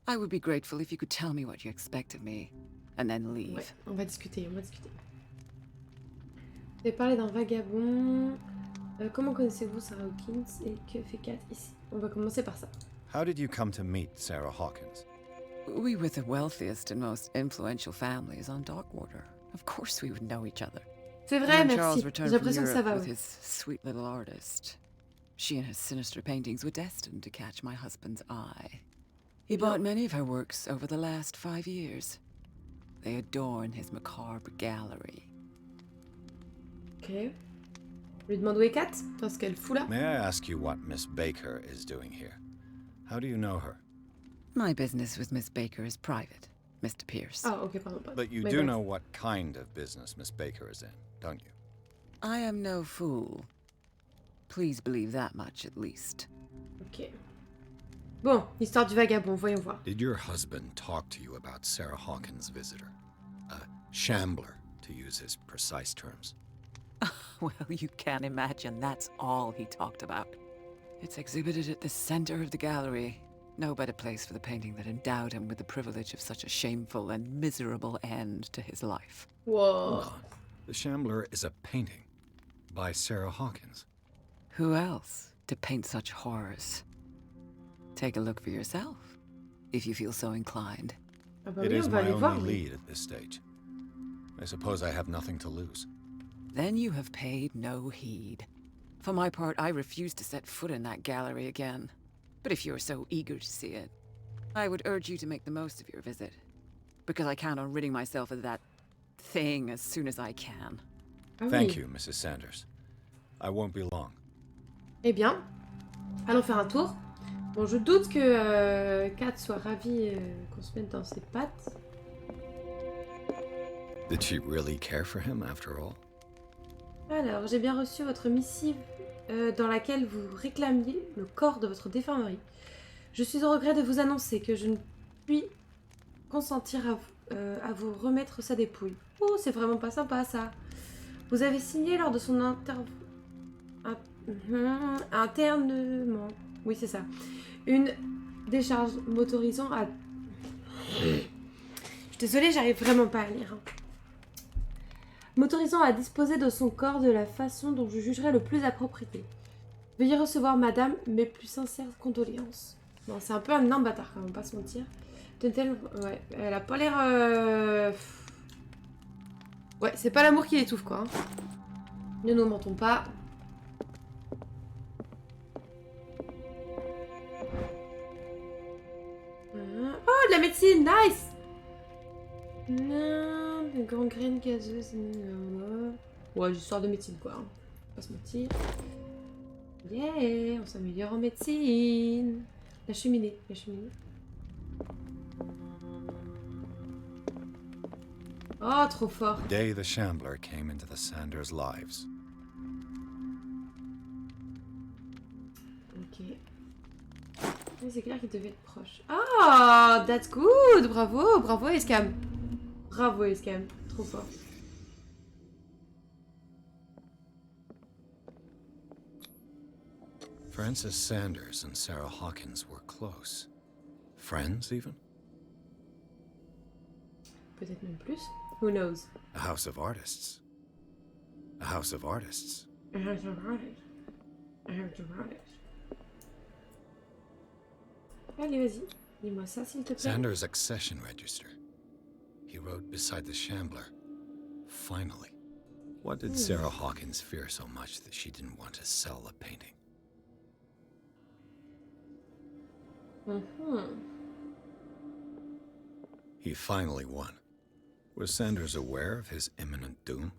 [SPEAKER 6] I would be grateful if you could tell me what you expect of me, and then leave.
[SPEAKER 1] Ouais, on va discuter, on va discuter. Vous avez parlé d'un vagabond. Comment connaissez-vous Sarah Hawkins et que fait Kat ici? On va commencer par ça.
[SPEAKER 5] How did you come to meet Sarah Hawkins?
[SPEAKER 6] We were the wealthiest and most influential families on Darkwater. Of course we would know each other.
[SPEAKER 1] C'est vrai,
[SPEAKER 6] When
[SPEAKER 1] merci.
[SPEAKER 6] Charles
[SPEAKER 1] J'ai
[SPEAKER 6] returned from
[SPEAKER 1] l'impression que ça
[SPEAKER 6] Europe
[SPEAKER 1] va.
[SPEAKER 6] with
[SPEAKER 1] Ouais.
[SPEAKER 6] his sweet little artist, she and his sinister paintings were destined to catch my husband's eye. He bought many of her works over the last 5 years. They adorn his macabre gallery.
[SPEAKER 1] Ok. Je lui demande où est Kat? Dans ce qu'elle fout là.
[SPEAKER 5] May I ask you what Miss Baker is doing here? How do you know her?
[SPEAKER 6] My business with Miss Baker is private, Mr. Pierce.
[SPEAKER 1] Ah, ok, pardon.
[SPEAKER 5] But you
[SPEAKER 1] My
[SPEAKER 5] do
[SPEAKER 1] bad.
[SPEAKER 5] know what kind of business Miss Baker is in, don't you?
[SPEAKER 6] I am no fool. Please believe that much at least.
[SPEAKER 1] Ok. Bon, histoire du vagabond, voyons voir.
[SPEAKER 5] Did your husband talk to you about Sarah Hawkins' visitor? A shambler, to use his precise terms.
[SPEAKER 6] Well, you can't imagine that's all he talked about. It's exhibited at the center of the gallery. No better place for the painting that endowed him with the privilege of such a shameful and miserable end to his life.
[SPEAKER 1] Wow.
[SPEAKER 5] Hold on. The Shambler is a painting by Sarah Hawkins.
[SPEAKER 6] Who else to paint such horrors? Take a look for yourself, if you feel so inclined.
[SPEAKER 1] Ah bah
[SPEAKER 5] It
[SPEAKER 1] oui,
[SPEAKER 5] is
[SPEAKER 1] on va
[SPEAKER 5] my
[SPEAKER 1] aller voir.
[SPEAKER 5] only
[SPEAKER 1] Oui.
[SPEAKER 5] lead at this stage. I suppose I have nothing to lose.
[SPEAKER 6] Then you have paid no heed. For my part, I refuse to set foot in that gallery again. But if you're so eager to see it, I would urge you to make the most of your visit. Because I count on ridding myself of that thing as soon as I can.
[SPEAKER 1] Ah oui.
[SPEAKER 5] Thank you, Mrs. Sanders. I won't be long.
[SPEAKER 1] Eh bien, allons faire un tour. Bon, je doute que Kat soit ravie qu'on se mette dans ses pattes.
[SPEAKER 5] Did she really care for him after all?
[SPEAKER 1] Alors, j'ai bien reçu votre missive dans laquelle vous réclamiez le corps de votre défunt mari. Je suis au regret de vous annoncer que je ne puis consentir à vous remettre sa dépouille. Oh, c'est vraiment pas sympa ça. Vous avez signé lors de son internement. Oui, c'est ça. Une décharge m'autorisant à... Je suis désolée, j'arrive vraiment pas à lire. M'autorisant à disposer de son corps de la façon dont je jugerai le plus approprié. Veuillez recevoir, madame, mes plus sincères condoléances. Bon, c'est un peu un énorme bâtard, quand même, pas se mentir. Ouais, elle a pas l'air... Ouais, c'est pas l'amour qui l'étouffe, quoi. Hein. Ne nous mentons pas. Oh, de la médecine, nice! Non, de gangrène gazeuse. Ouais, histoire de médecine, quoi. Hein. Pas se mentir. Yeah, on s'améliore en médecine. La cheminée, la cheminée. Oh, trop fort.
[SPEAKER 5] The day the Shambler came into the Sanders' lives.
[SPEAKER 1] Ok. Oui, c'est clair qu'il devait être proche. Ah, that's good. Bravo, bravo Escam. Bravo Escam, trop fort.
[SPEAKER 5] Frances Sanders and Sarah Hawkins were close. Friends, even?
[SPEAKER 1] Peut-être même plus. Who knows?
[SPEAKER 5] A house of artists. A house of artists.
[SPEAKER 1] I have to write it. I have to write it. Allez, vas-y. Dis-moi ça, s'il te plaît.
[SPEAKER 5] Xander's accession register. He wrote beside the Shambler. Finally. What did Sarah Hawkins fear so much that she didn't want to sell the painting? He finally won. Was Sanders aware of his imminent doom?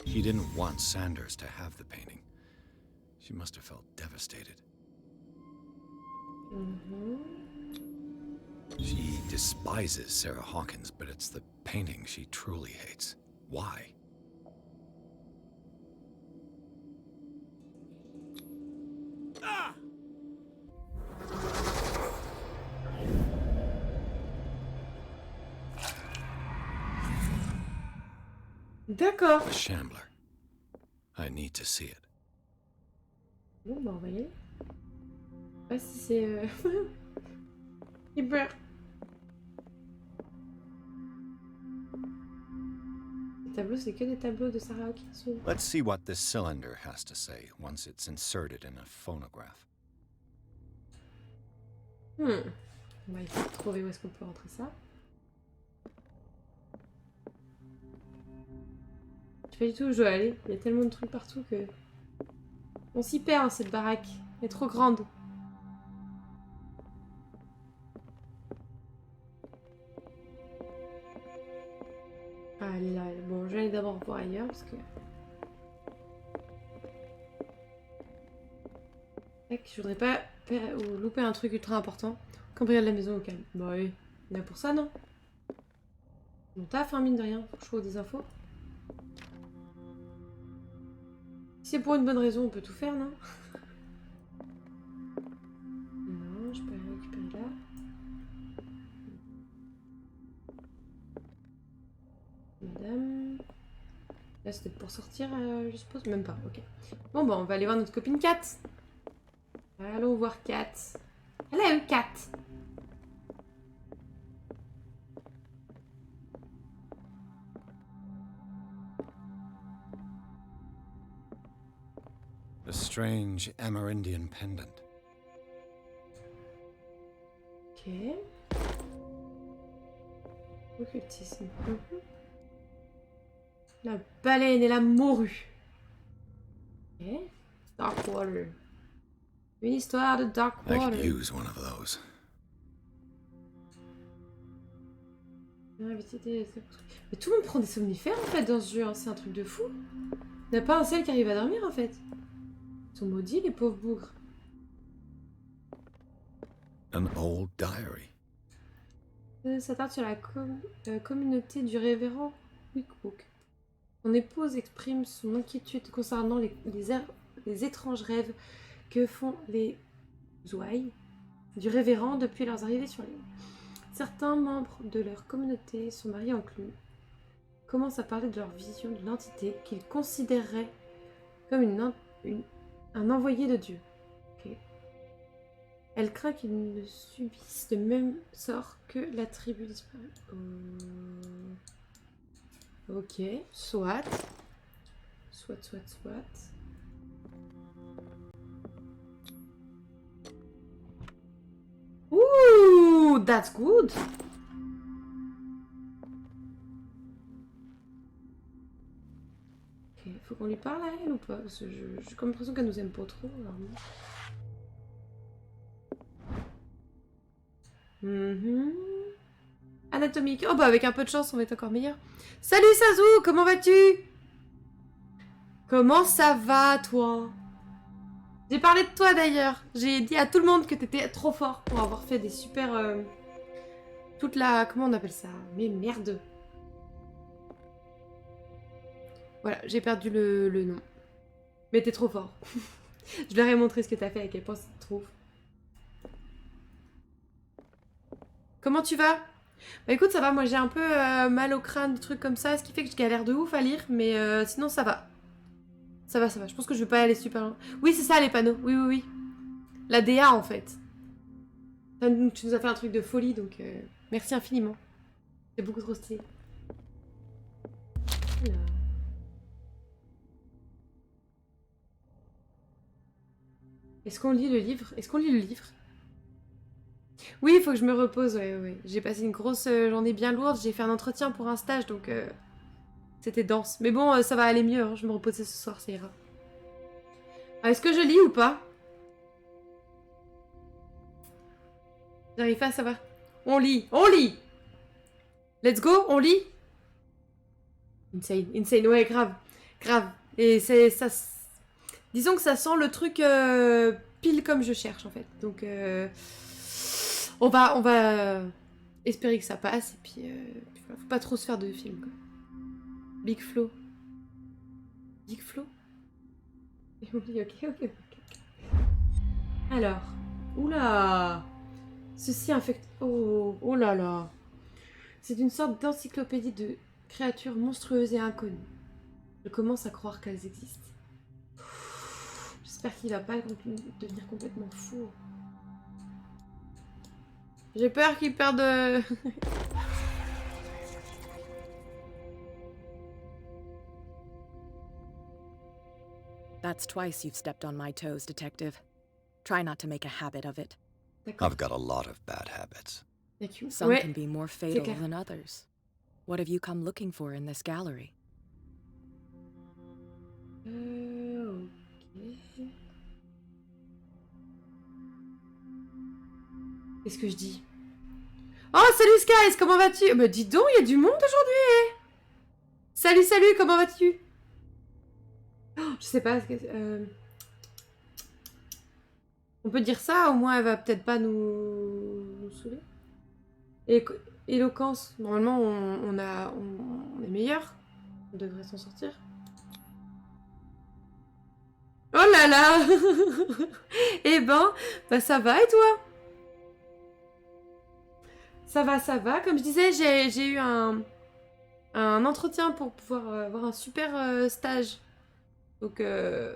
[SPEAKER 5] She didn't want Sanders to have the painting. She must have felt devastated. She despises Sarah Hawkins, but it's the painting she truly hates. Why?
[SPEAKER 1] D'accord.
[SPEAKER 5] The Shambler. I need to see it.
[SPEAKER 1] Bon, bah, on va y aller. Je sais pas si c'est... Hyper. Les tableaux, c'est que des tableaux de Sarah Hawkins.
[SPEAKER 5] Let's see what this cylinder has to say once it's inserted in a phonograph.
[SPEAKER 1] On va essayer de trouver où est-ce qu'on peut rentrer ça. Je sais pas du tout où je dois aller. Il y a tellement de trucs partout que... On s'y perd dans cette baraque. Elle est trop grande. Ah, elle est là. Bon, je vais aller d'abord voir ailleurs parce que... Tac, je voudrais pas louper un truc ultra important. Cambriole la maison au calme. Bah oui, il y en a pour ça, non? Mon taf, hein, mine de rien. Faut que je trouve des infos. Si c'est pour une bonne raison, on peut tout faire, non? Non, je peux aller récupérer là. Madame... Là, c'était pour sortir, je suppose? Même pas, ok. Bon, bah, on va aller voir notre copine Kat. Allons voir Kat. Hello, Kat.
[SPEAKER 5] A strange Amerindian pendant.
[SPEAKER 1] Ok. Occultisme. La baleine et la morue. Ok. Darkwater. Une histoire de
[SPEAKER 5] I
[SPEAKER 1] Darkwater.
[SPEAKER 5] could use one of those.
[SPEAKER 1] Mais tout le monde prend des somnifères en fait dans ce jeu, hein. C'est un truc de fou. Il n'y a pas un seul qui arrive à dormir en fait. Ils sont maudits les pauvres bougres.
[SPEAKER 5] An old diary.
[SPEAKER 1] Ça tarde sur la communauté du révérend Wickbook. Son épouse exprime son inquiétude concernant les étranges rêves que font les ouailles du révérend depuis leurs arrivées sur l'île. Certains membres de leur communauté, son mari inclus, commencent à parler de leur vision de l'entité qu'ils considéreraient comme un envoyé de Dieu. Okay. Elle craint qu'ils ne subissent le même sort que la tribu disparue. Ok, soit. Soit. Ouh, that's good. Ok, faut qu'on lui parle à elle ou pas? Parce que j'ai comme l'impression qu'elle nous aime pas trop. Anatomique. Oh bah avec un peu de chance on va être encore meilleur. Salut Sazu, comment vas-tu? Comment ça va toi? J'ai parlé de toi d'ailleurs. J'ai dit à tout le monde que t'étais trop fort pour avoir fait des super... toute la... Comment on appelle ça? Mais merde. Voilà, j'ai perdu le nom. Mais t'es trop fort. Je leur ai montré ce que t'as fait, à quel point ça te trouve. Comment tu vas? Bah écoute, ça va, moi j'ai un peu mal au crâne, des trucs comme ça, ce qui fait que je galère de ouf à lire, mais sinon ça va. Ça va. Je pense que je vais pas aller super loin. Oui, c'est ça les panneaux. Oui. La DA en fait. Tu nous as fait un truc de folie, donc merci infiniment. C'est beaucoup trop stylé. Alors. Est-ce qu'on lit le livre? Est-ce qu'on lit le livre? Oui, il faut que je me repose, ouais. J'ai passé une grosse journée bien lourde, j'ai fait un entretien pour un stage, donc c'était dense. Mais bon, ça va aller mieux, hein. Je vais me reposer ce soir, ça ira. Est-ce que je lis ou pas? J'arrive pas à savoir. On lit, on lit! Let's go, on lit? Insane, ouais, grave. Et c'est ça. Disons que ça sent le truc pile comme je cherche en fait. Donc on va espérer que ça passe et puis voilà, faut pas trop se faire de films quoi. Big Flo. Ok. Alors, oula, ceci infecte. Oh là là. C'est une sorte d'encyclopédie de créatures monstrueuses et inconnues. Je commence à croire qu'elles existent. J'espère qu'il va pas devenir complètement fou. J'ai peur qu'il perde...
[SPEAKER 7] That's twice you've stepped on my toes, Detective. Try not to make a habit of it.
[SPEAKER 1] D'accord.
[SPEAKER 5] I've got a lot of bad habits.
[SPEAKER 7] Some
[SPEAKER 1] Ouais.
[SPEAKER 7] can be more fatal
[SPEAKER 1] clair.
[SPEAKER 7] than others. What have you come looking for in this gallery?
[SPEAKER 1] Ok. Qu'est-ce que je dis? Oh, salut Skies, comment vas-tu? Bah dis donc, il y a du monde aujourd'hui. Salut, comment vas-tu? Oh, je sais pas. On peut dire ça, au moins elle va peut-être pas nous saouler. Éloquence, normalement on est meilleur. On devrait s'en sortir. Oh là là. Eh ben, bah ça va et toi? Ça va. Comme je disais, j'ai eu un entretien pour pouvoir avoir un super stage. Donc, je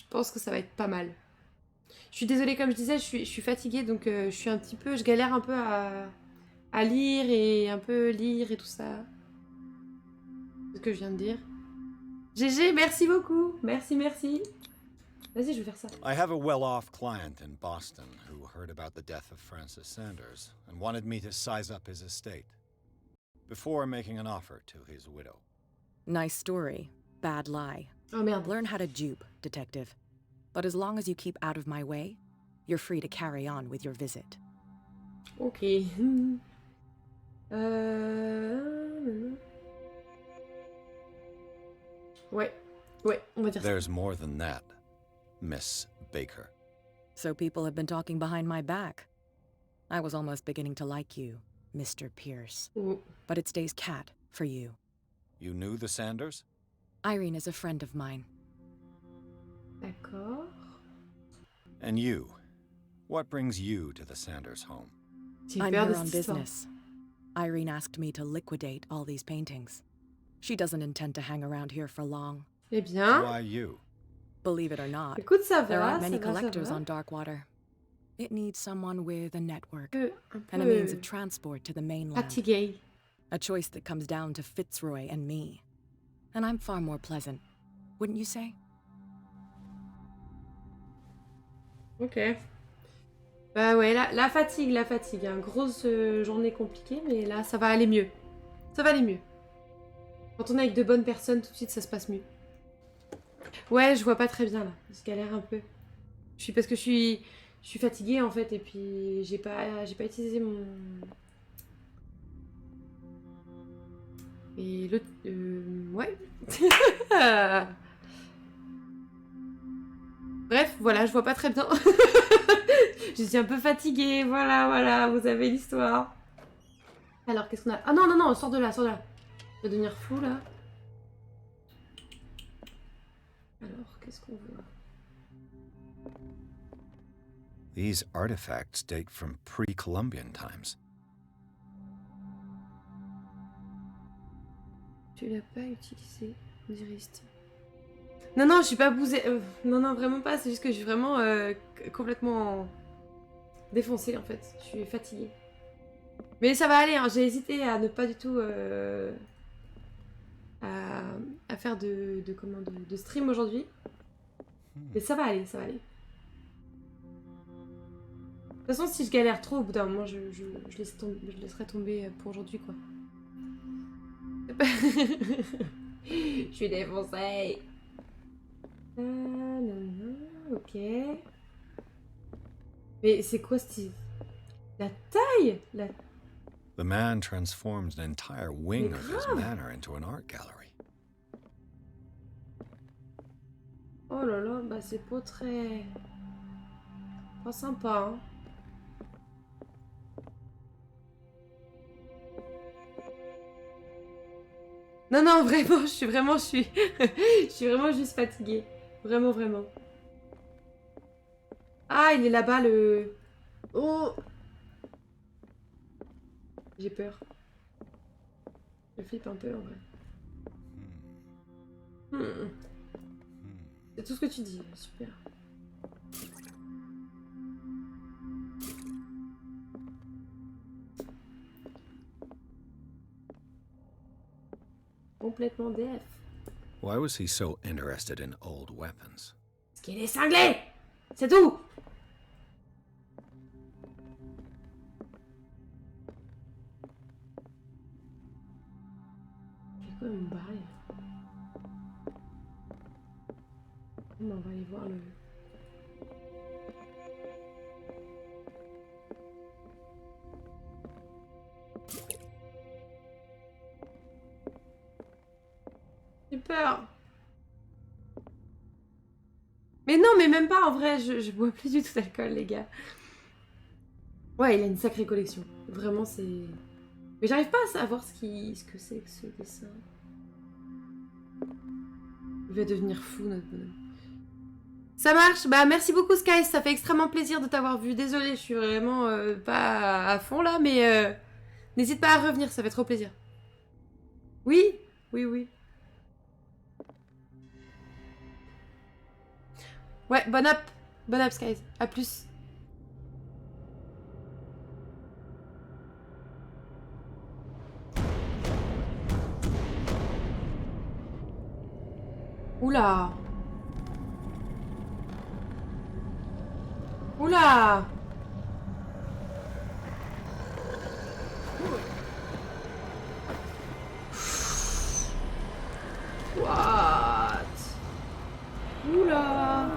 [SPEAKER 1] pense que ça va être pas mal. Je suis désolée, comme je disais, je suis fatiguée, donc je galère un peu à lire et lire et tout ça. C'est ce que je viens de dire. GG, merci beaucoup. Merci. Vas-y, je vais faire ça.
[SPEAKER 5] I have a well-off client in Boston who heard about the death of Francis Sanders and wanted me to size up his estate before making an offer to his widow.
[SPEAKER 7] Nice story. Bad lie.
[SPEAKER 1] Oh merde.
[SPEAKER 7] Learn how to dupe, Detective. But as long as you keep out of my way, you're free to carry on with your visit.
[SPEAKER 1] Ok. Ouais, on va dire ça.
[SPEAKER 5] There's more than that, Miss Baker.
[SPEAKER 7] So people have been talking behind my back. I was almost beginning to like you, Mr. Pierce.
[SPEAKER 1] Oh,
[SPEAKER 7] But it stays cat for you.
[SPEAKER 5] You knew the Sanders?
[SPEAKER 7] Irene is a friend of mine.
[SPEAKER 1] d'accord.
[SPEAKER 5] And you? What brings you to the Sanders home?
[SPEAKER 1] J'ai
[SPEAKER 7] I'm
[SPEAKER 1] peur
[SPEAKER 7] here
[SPEAKER 1] de
[SPEAKER 7] on
[SPEAKER 1] cette histoire.
[SPEAKER 7] business. Irene asked me to liquidate all these paintings. She doesn't intend to hang around here for long.
[SPEAKER 1] Eh bien,
[SPEAKER 5] Why you?
[SPEAKER 7] Believe it or not,
[SPEAKER 1] écoute, ça
[SPEAKER 7] there
[SPEAKER 1] va,
[SPEAKER 7] aren't
[SPEAKER 1] ça
[SPEAKER 7] many
[SPEAKER 1] va, ça
[SPEAKER 7] collectors
[SPEAKER 1] va.
[SPEAKER 7] on Darkwater. It needs someone with a network
[SPEAKER 1] Un
[SPEAKER 7] and a means
[SPEAKER 1] peu
[SPEAKER 7] of transport to the mainland.
[SPEAKER 1] fatiguée.
[SPEAKER 7] A choice that comes down to Fitzroy and me. And I'm far more pleasant, wouldn't you say?
[SPEAKER 1] Ok. Bah ouais, la fatigue, hein. Grosse journée compliquée, mais là, ça va aller mieux. Ça va aller mieux. Quand on est avec de bonnes personnes, tout de suite, ça se passe mieux. Ouais, je vois pas très bien, là. Je galère un peu. Parce que je suis fatiguée, en fait, et puis j'ai pas utilisé mon... Et le... ouais. Bref, voilà, je vois pas très bien. Je suis un peu fatiguée, voilà, vous avez l'histoire. Alors, qu'est-ce qu'on a? Ah non, sors de là. Je vais devenir fou, là. Alors, qu'est-ce qu'on veut?
[SPEAKER 5] These artifacts date from pre-Columbian times.
[SPEAKER 1] Tu l'as pas utilisé, Dirist. Non, je suis pas bousée. Non, vraiment pas. C'est juste que je suis vraiment complètement défoncée, en fait. Je suis fatiguée. Mais ça va aller, hein. J'ai hésité à ne pas du tout à faire de stream aujourd'hui. Mais ça va aller, ça va aller. De toute façon, si je galère trop, au bout d'un moment, je laisserai tomber pour aujourd'hui, quoi. Je suis défoncée. Ah, non, non, ok. Mais c'est quoi ce... La taille la...
[SPEAKER 5] The man transformed an entire wing
[SPEAKER 1] Mais
[SPEAKER 5] of his
[SPEAKER 1] grave.
[SPEAKER 5] manor into an art gallery.
[SPEAKER 1] Oh là là, bah c'est pas très... Pas sympa, hein. Non, non, vraiment, je suis vraiment juste fatiguée. Vraiment, vraiment. Ah, il est là-bas, le... Oh! J'ai peur. Je flippe un peu, en vrai. Hmm. C'est tout ce que tu dis, super. Complètement DF.
[SPEAKER 5] Why was he so interested in old weapons?
[SPEAKER 1] Parce qu'il est cinglé! C'est tout! Je vais quand même me barrer. On va aller voir le... J'ai peur. Mais non, mais même pas en vrai, je bois plus du tout d'alcool, les gars. Ouais, il a une sacrée collection. Vraiment, c'est... Mais j'arrive pas à savoir ce que c'est que ce dessin. Il va devenir fou, notre bonhomme. Ça marche. Bah, merci beaucoup, Sky. Ça fait extrêmement plaisir de t'avoir vu. Désolée, je suis vraiment pas à fond là, mais n'hésite pas à revenir, ça fait trop plaisir. Oui, oui, oui. Ouais, bonne up. Bonne up, Sky. À plus. Oula. Oula. What? Oula.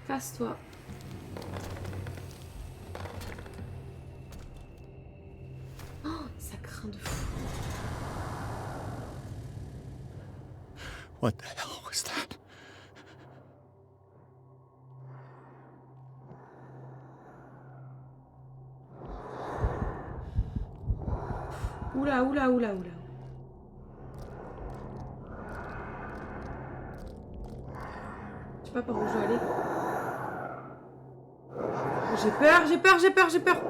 [SPEAKER 1] Casse-toi. Oh, ça craint de fou.
[SPEAKER 5] What the hell was that?
[SPEAKER 1] Oula, oula, oula, oula. Je sais pas par où je dois aller. J'ai peur, j'ai peur, j'ai peur, j'ai peur.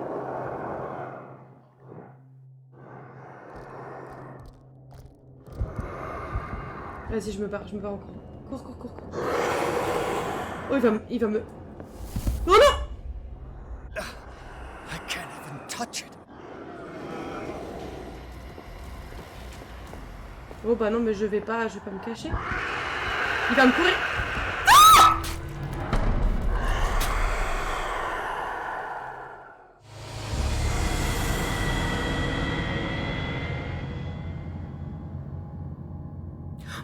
[SPEAKER 1] Vas-y, je me barre encore. Cours, cours, cours, cours. Oh, il va me... Oh non!
[SPEAKER 5] I can't even touch it.
[SPEAKER 1] Oh bah non, mais je vais pas me cacher. Il va me courir.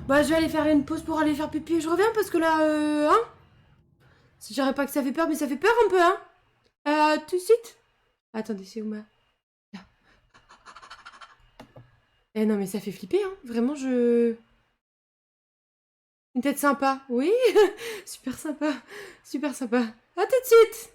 [SPEAKER 1] Bah je vais aller faire une pause pour aller faire pipi et je reviens parce que là, hein? Je dirais pas que ça fait peur, mais ça fait peur un peu, hein? Tout de suite. Attendez, c'est où ma... Là. Eh non, mais ça fait flipper, hein? Vraiment, je... Une tête sympa, oui. Super sympa, super sympa. À tout de suite.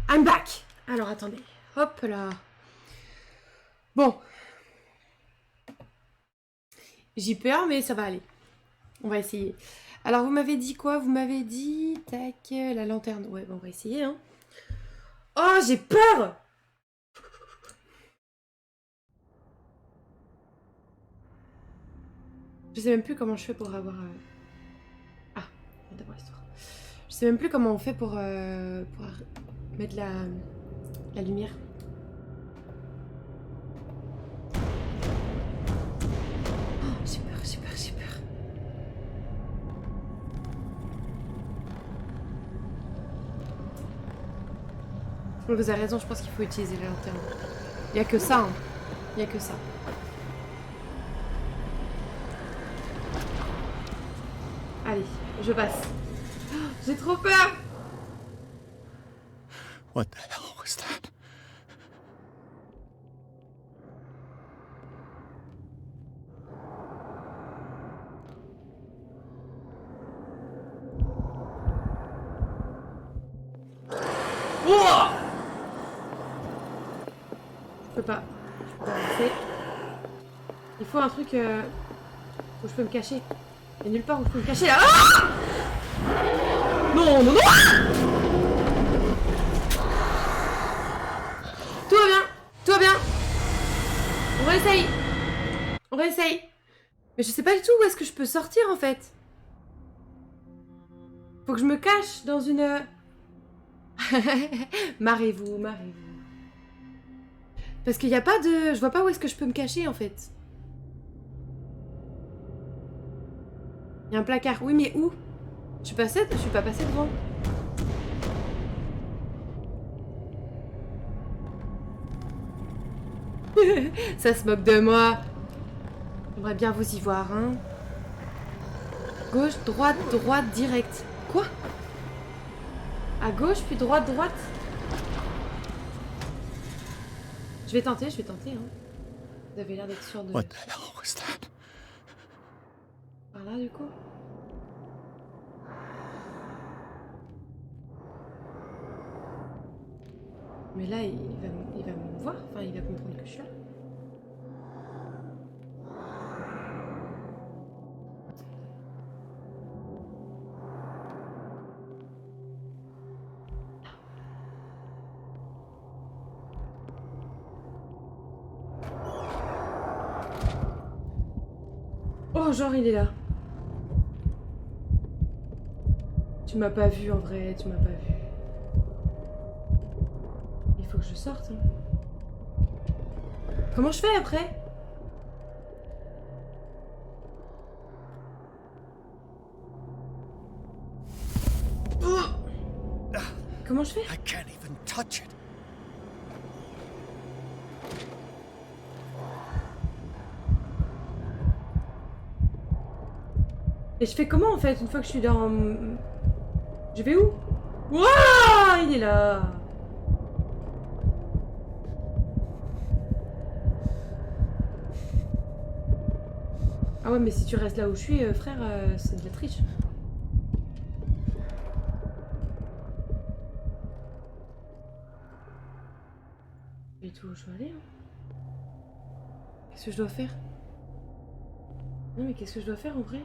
[SPEAKER 1] I'm back. Alors attendez. Hop là. Bon. J'ai peur, mais ça va aller. On va essayer. Alors, vous m'avez dit quoi? Vous m'avez dit... Tac, la lanterne. Ouais, bon, on va essayer, hein. Oh, j'ai peur! Je sais même plus comment je fais pour avoir... Ah, d'abord l'histoire. Je sais même plus comment on fait pour mettre la lumière. Oh, j'ai peur, j'ai peur, j'ai peur. Vous avez raison, je pense qu'il faut utiliser la lanterne. Il n'y a que ça, hein. Il n'y a que ça. Allez, je passe. Oh, j'ai trop peur.
[SPEAKER 5] What the hell was that?
[SPEAKER 1] Oh, je peux pas avancer. Il faut un truc où je peux me cacher. Il y a nulle part où je peux me cacher là. Ah, non, non, non. Tout va bien. Tout va bien. On réessaye. On réessaye. Mais je sais pas du tout où est-ce que je peux sortir en fait. Faut que je me cache dans une... Marrez-vous, marrez-vous. Parce qu'il n'y a pas de... Je vois pas où est-ce que je peux me cacher en fait. Il y a un placard. Oui, mais où? Je suis pas passée devant. Ça se moque de moi. J'aimerais bien vous y voir, hein. Gauche, droite, droite, direct. Quoi? À gauche, puis droite, droite. Je vais tenter, hein. Vous avez l'air d'être sûr de...
[SPEAKER 5] What the hell was that?
[SPEAKER 1] Par là, du coup. Mais là, il va me voir. Enfin, il va comprendre que je suis là. Oh, genre, il est là. Tu m'as pas vu en vrai, tu m'as pas vu. Il faut que je sorte. Hein. Comment je fais après? Oh, comment je fais?
[SPEAKER 5] I can't even touch it.
[SPEAKER 1] Et je fais comment en fait une fois que je suis dans... Je vais où? Wouah, il est là. Ah ouais, mais si tu restes là où je suis, frère, c'est de la triche. Et tout où je dois aller, hein. Qu'est-ce que je dois faire? Non mais qu'est-ce que je dois faire en vrai?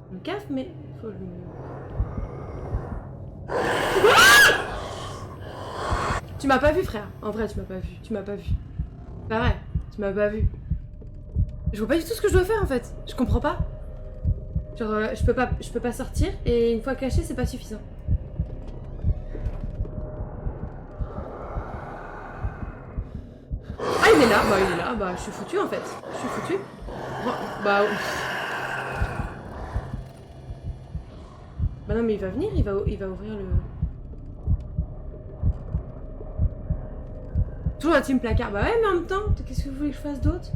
[SPEAKER 1] Le caf, mais faut le... Ah, tu m'as pas vu, frère. En vrai, tu m'as pas vu. Tu m'as pas vu. Pas vrai. Tu m'as pas vu. Je vois pas du tout ce que je dois faire en fait. Je comprends pas. Genre, je peux pas sortir et une fois caché, c'est pas suffisant. Ah, il est là. Bah, il est là. Bah, je suis foutue en fait. Je suis foutue. Bah, bah non, mais il va venir, il va ouvrir le... Toujours la team placard. Bah ouais, mais en même temps, qu'est-ce que vous voulez que je fasse d'autre?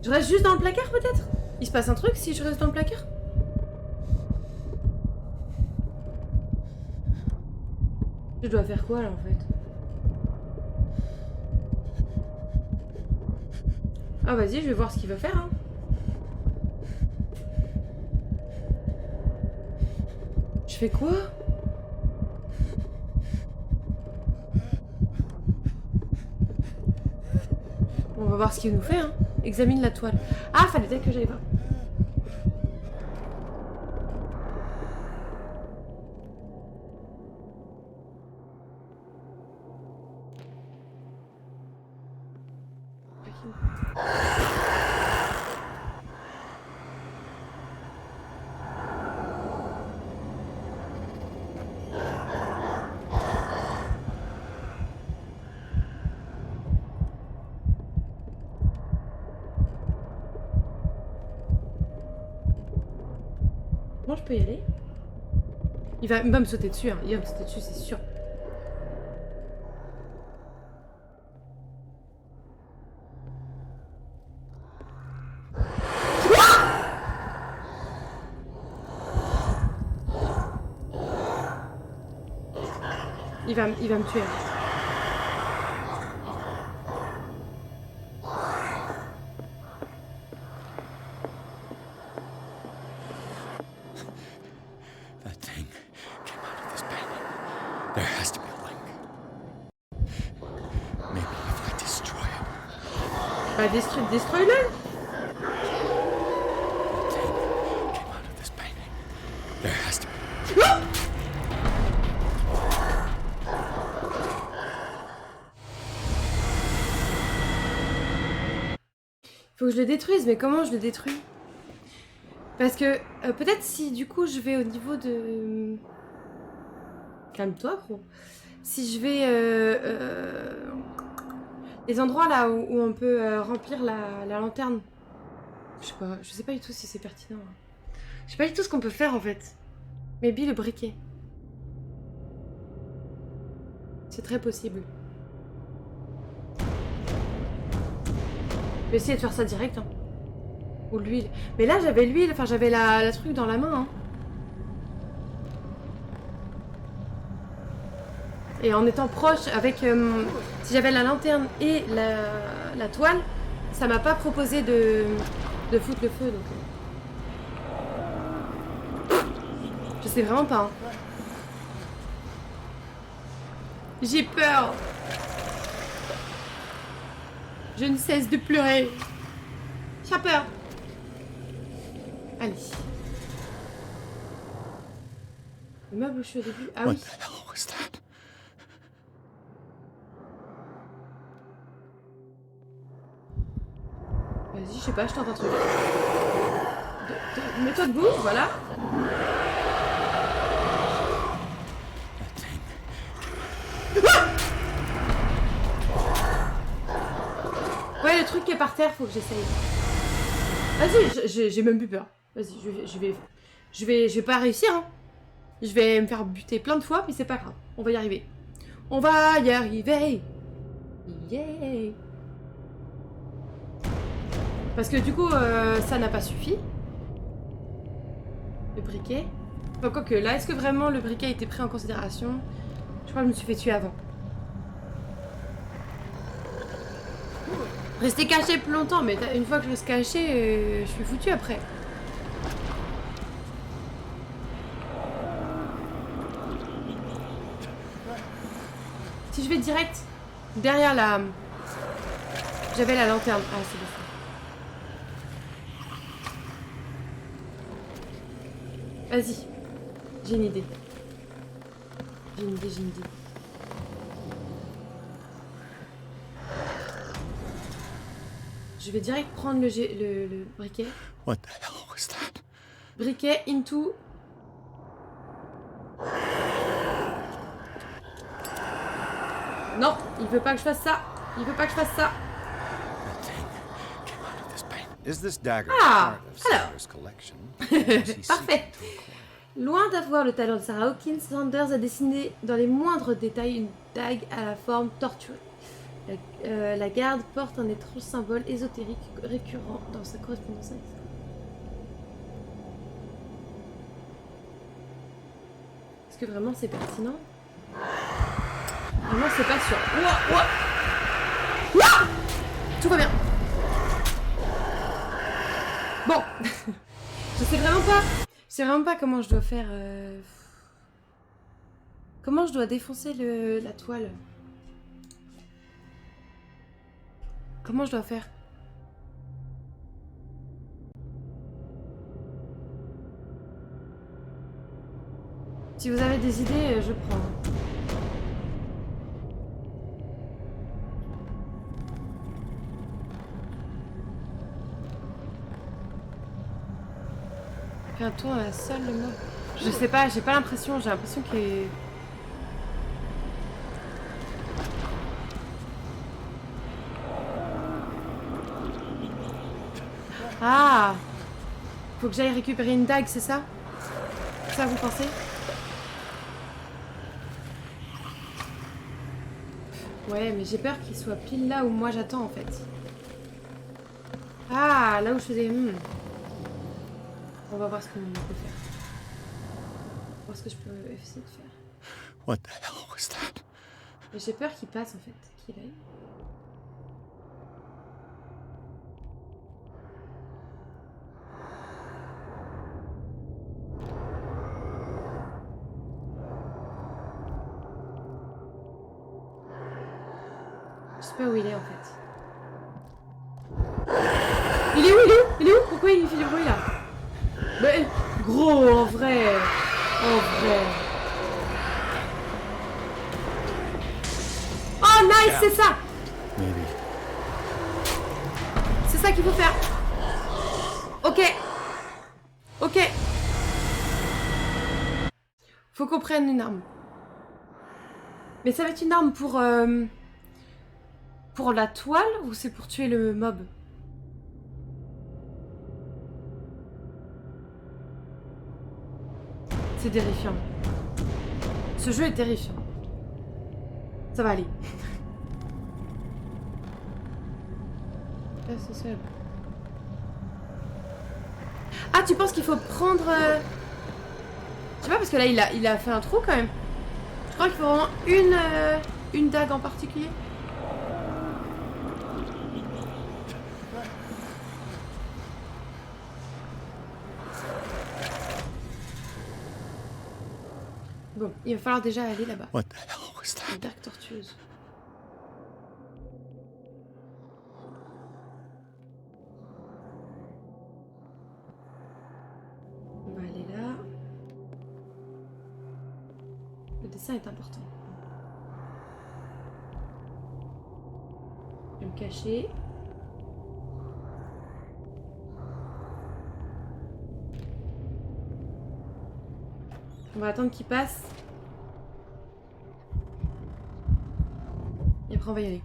[SPEAKER 1] Je reste juste dans le placard peut-être? Il se passe un truc si je reste dans le placard? Je dois faire quoi là en fait? Ah vas-y, je vais voir ce qu'il va faire, hein. Je fais quoi? On va voir ce qu'il nous fait, hein. Examine la toile. Ah, fallait peut-être que j'aille voir. Comment je peux y aller? Il va me sauter dessus, hein. Il va me sauter dessus, c'est sûr. Il va me tuer.
[SPEAKER 5] That thing came out of this painting. There has to be a link. Maybe if I destroy it.
[SPEAKER 1] Bah destroy-le.
[SPEAKER 5] That thing came out of this painting. There has to be.
[SPEAKER 1] Faut que je le détruise, mais comment je le détruis? Parce que peut-être si du coup je vais au niveau de... Calme-toi, gros. Si je vais... les endroits là où on peut remplir la lanterne. Je sais pas du tout si c'est pertinent. Je sais pas du tout ce qu'on peut faire en fait. Maybe le briquet. C'est très possible. Je vais essayer de faire ça direct. Hein. Ou l'huile. Mais là j'avais l'huile, enfin j'avais la truc dans la main. Hein. Et en étant proche avec... si j'avais la lanterne et la toile, ça m'a pas proposé de foutre le feu. Donc... Je sais vraiment pas. Hein. J'ai peur. Je ne cesse de pleurer. J'ai peur. Allez. Le meuble où je suis au début. Ah
[SPEAKER 5] What
[SPEAKER 1] oui.
[SPEAKER 5] the hell was that?
[SPEAKER 1] Vas-y, je sais pas, je tente un truc. Mets-toi debout, voilà.
[SPEAKER 5] That thing.
[SPEAKER 1] Ouais, le truc qui est par terre, faut que j'essaye. Vas-y, j'ai même plus peur. Vas-y, je vais pas réussir, hein. Je vais me faire buter plein de fois, mais c'est pas grave. On va y arriver. On va y arriver. Yeah. Parce que du coup, ça n'a pas suffi. Le briquet. Enfin, quoique, là, est-ce que vraiment le briquet a été pris en considération? Je crois que je me suis fait tuer avant. Rester caché plus longtemps, mais une fois que je reste caché, je suis foutue après. Si je vais direct derrière la... J'avais la lanterne. Ah, c'est bon. Vas-y. J'ai une idée. J'ai une idée. Je vais direct prendre le briquet.
[SPEAKER 5] What the hell was that?
[SPEAKER 1] Briquet into... Non, il veut pas que je fasse ça. Il veut pas que je fasse ça.
[SPEAKER 5] That thing came out of this painting. Is this dagger
[SPEAKER 1] Ah,
[SPEAKER 5] part of
[SPEAKER 1] alors.
[SPEAKER 5] Sanders' collection? Or was he
[SPEAKER 1] Parfait.
[SPEAKER 5] seeking to acquire?
[SPEAKER 1] Loin d'avoir le talent de Sarah Hawkins, Sanders a dessiné dans les moindres détails une dague à la forme torturée. La garde porte un étrange symbole ésotérique récurrent dans sa correspondance avec ça. Est-ce que vraiment c'est pertinent? Vraiment c'est pas sûr. Ouah. Tout va bien. Bon. Je sais vraiment pas comment je dois faire. Comment je dois défoncer la toile? Comment je dois faire? Si vous avez des idées, je prends. Fais un tour à la salle, le mob. Je sais pas, j'ai pas l'impression, j'ai l'impression que... Ah! Faut que j'aille récupérer une dague, c'est ça? C'est ça, vous pensez? Ouais, mais j'ai peur qu'il soit pile là où moi j'attends en fait. Ah, là où je faisais... On va voir ce qu'on peut faire. On va voir ce que je peux essayer de faire.
[SPEAKER 5] What the hell was that?
[SPEAKER 1] Mais j'ai peur qu'il passe en fait, qu'il aille. Je sais pas où il est en fait. Il est où? Il est où? Il est où? Pourquoi il fait du bruit là? Mais gros, en vrai. En vrai. Oh nice, c'est ça!
[SPEAKER 5] Maybe.
[SPEAKER 1] C'est ça qu'il faut faire. Ok. Ok. Faut qu'on prenne une arme. Mais ça va être une arme pour la toile ou c'est pour tuer le mob? C'est terrifiant. Ce jeu est terrifiant. Ça va aller. Là, c'est seul. Ah, tu penses qu'il faut prendre... Je sais pas, parce que là, il a fait un trou quand même. Je crois qu'il faut vraiment une dague en particulier. Bon, il va falloir déjà aller là-bas.
[SPEAKER 5] What the hell was
[SPEAKER 1] La
[SPEAKER 5] that?
[SPEAKER 1] dague tortueuse. On va aller là. Le dessin est important. Je vais me cacher. On va attendre qu'il passe. Et après on va y aller.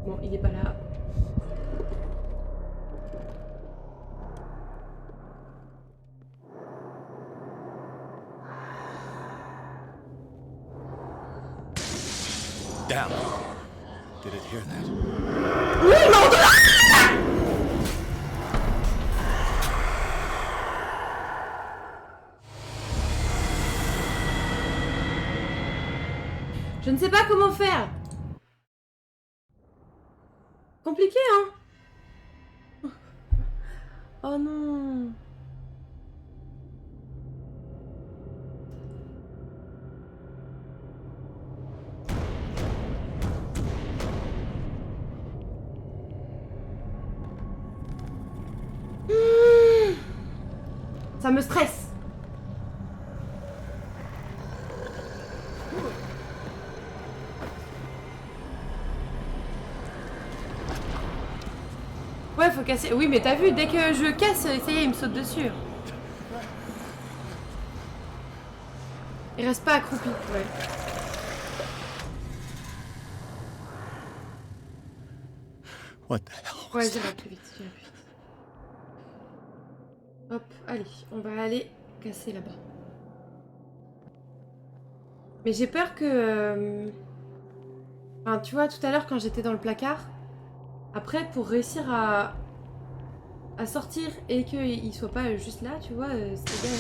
[SPEAKER 1] Bon, il est pas là.
[SPEAKER 5] Damn. Did it hear that?
[SPEAKER 1] Je ne sais pas comment faire. Compliqué, hein? Oh non. Ça me stresse. Ouais, faut casser. Oui, mais t'as vu, dès que je casse, ça y est, il me saute dessus. Il reste pas accroupi, ouais.
[SPEAKER 5] What the hell was
[SPEAKER 1] Ouais,
[SPEAKER 5] that?
[SPEAKER 1] j'irai plus vite, j'irai plus vite. Hop, allez, on va aller casser là-bas. Mais j'ai peur que... Enfin, tu vois, tout à l'heure, quand j'étais dans le placard, après, pour réussir à sortir et qu'il soit pas juste là, tu vois, c'est bien.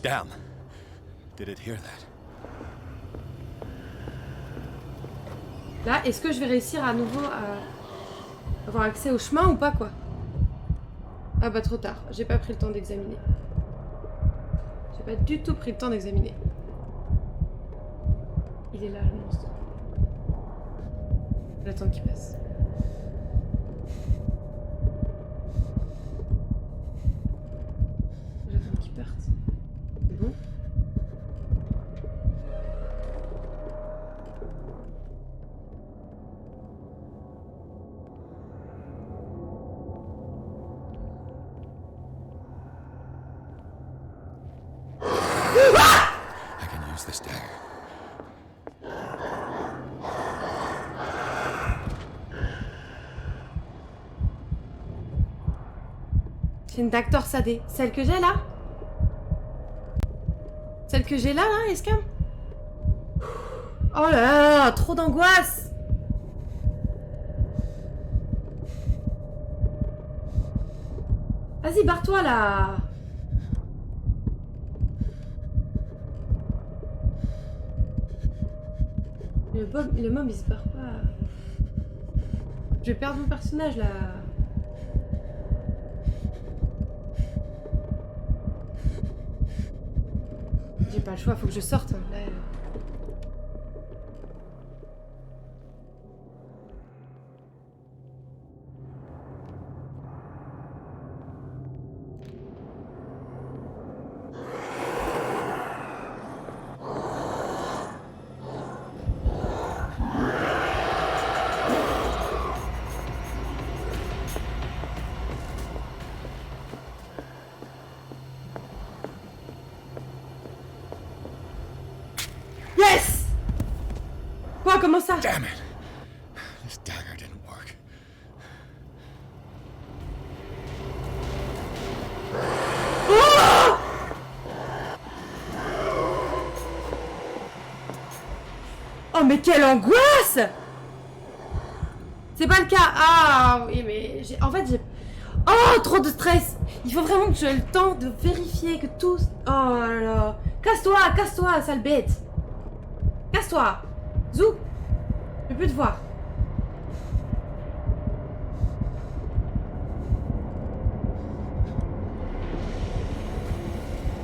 [SPEAKER 5] Damn. Did it hear that?
[SPEAKER 1] Là, est-ce que je vais réussir à nouveau à avoir accès au chemin ou pas, quoi? Ah bah trop tard, j'ai pas pris le temps d'examiner. J'ai pas du tout pris le temps d'examiner. Il est là, le monstre. J'attends qu'il passe. J'attends qu'il parte. C'est bon?
[SPEAKER 5] I can use this dagger.
[SPEAKER 1] J'ai une dague torsadée. Celle que j'ai là? Celle que j'ai là, Escam? Oh là là, trop d'angoisse! Vas-y, barre-toi là! Le mob il se barre pas. Je vais perdre mon personnage là. J'ai pas le choix, faut que je sorte. Là. Yes! Quoi, comment ça?
[SPEAKER 5] Damn it! This dagger didn't work.
[SPEAKER 1] Oh! Oh mais quelle angoisse! C'est pas le cas. Ah oui mais en fait j'ai... Oh trop de stress. Il faut vraiment que j'ai le temps de vérifier que tout... Oh là là. Casse-toi, sale bête. Casse-toi. Zou. Je peux te voir.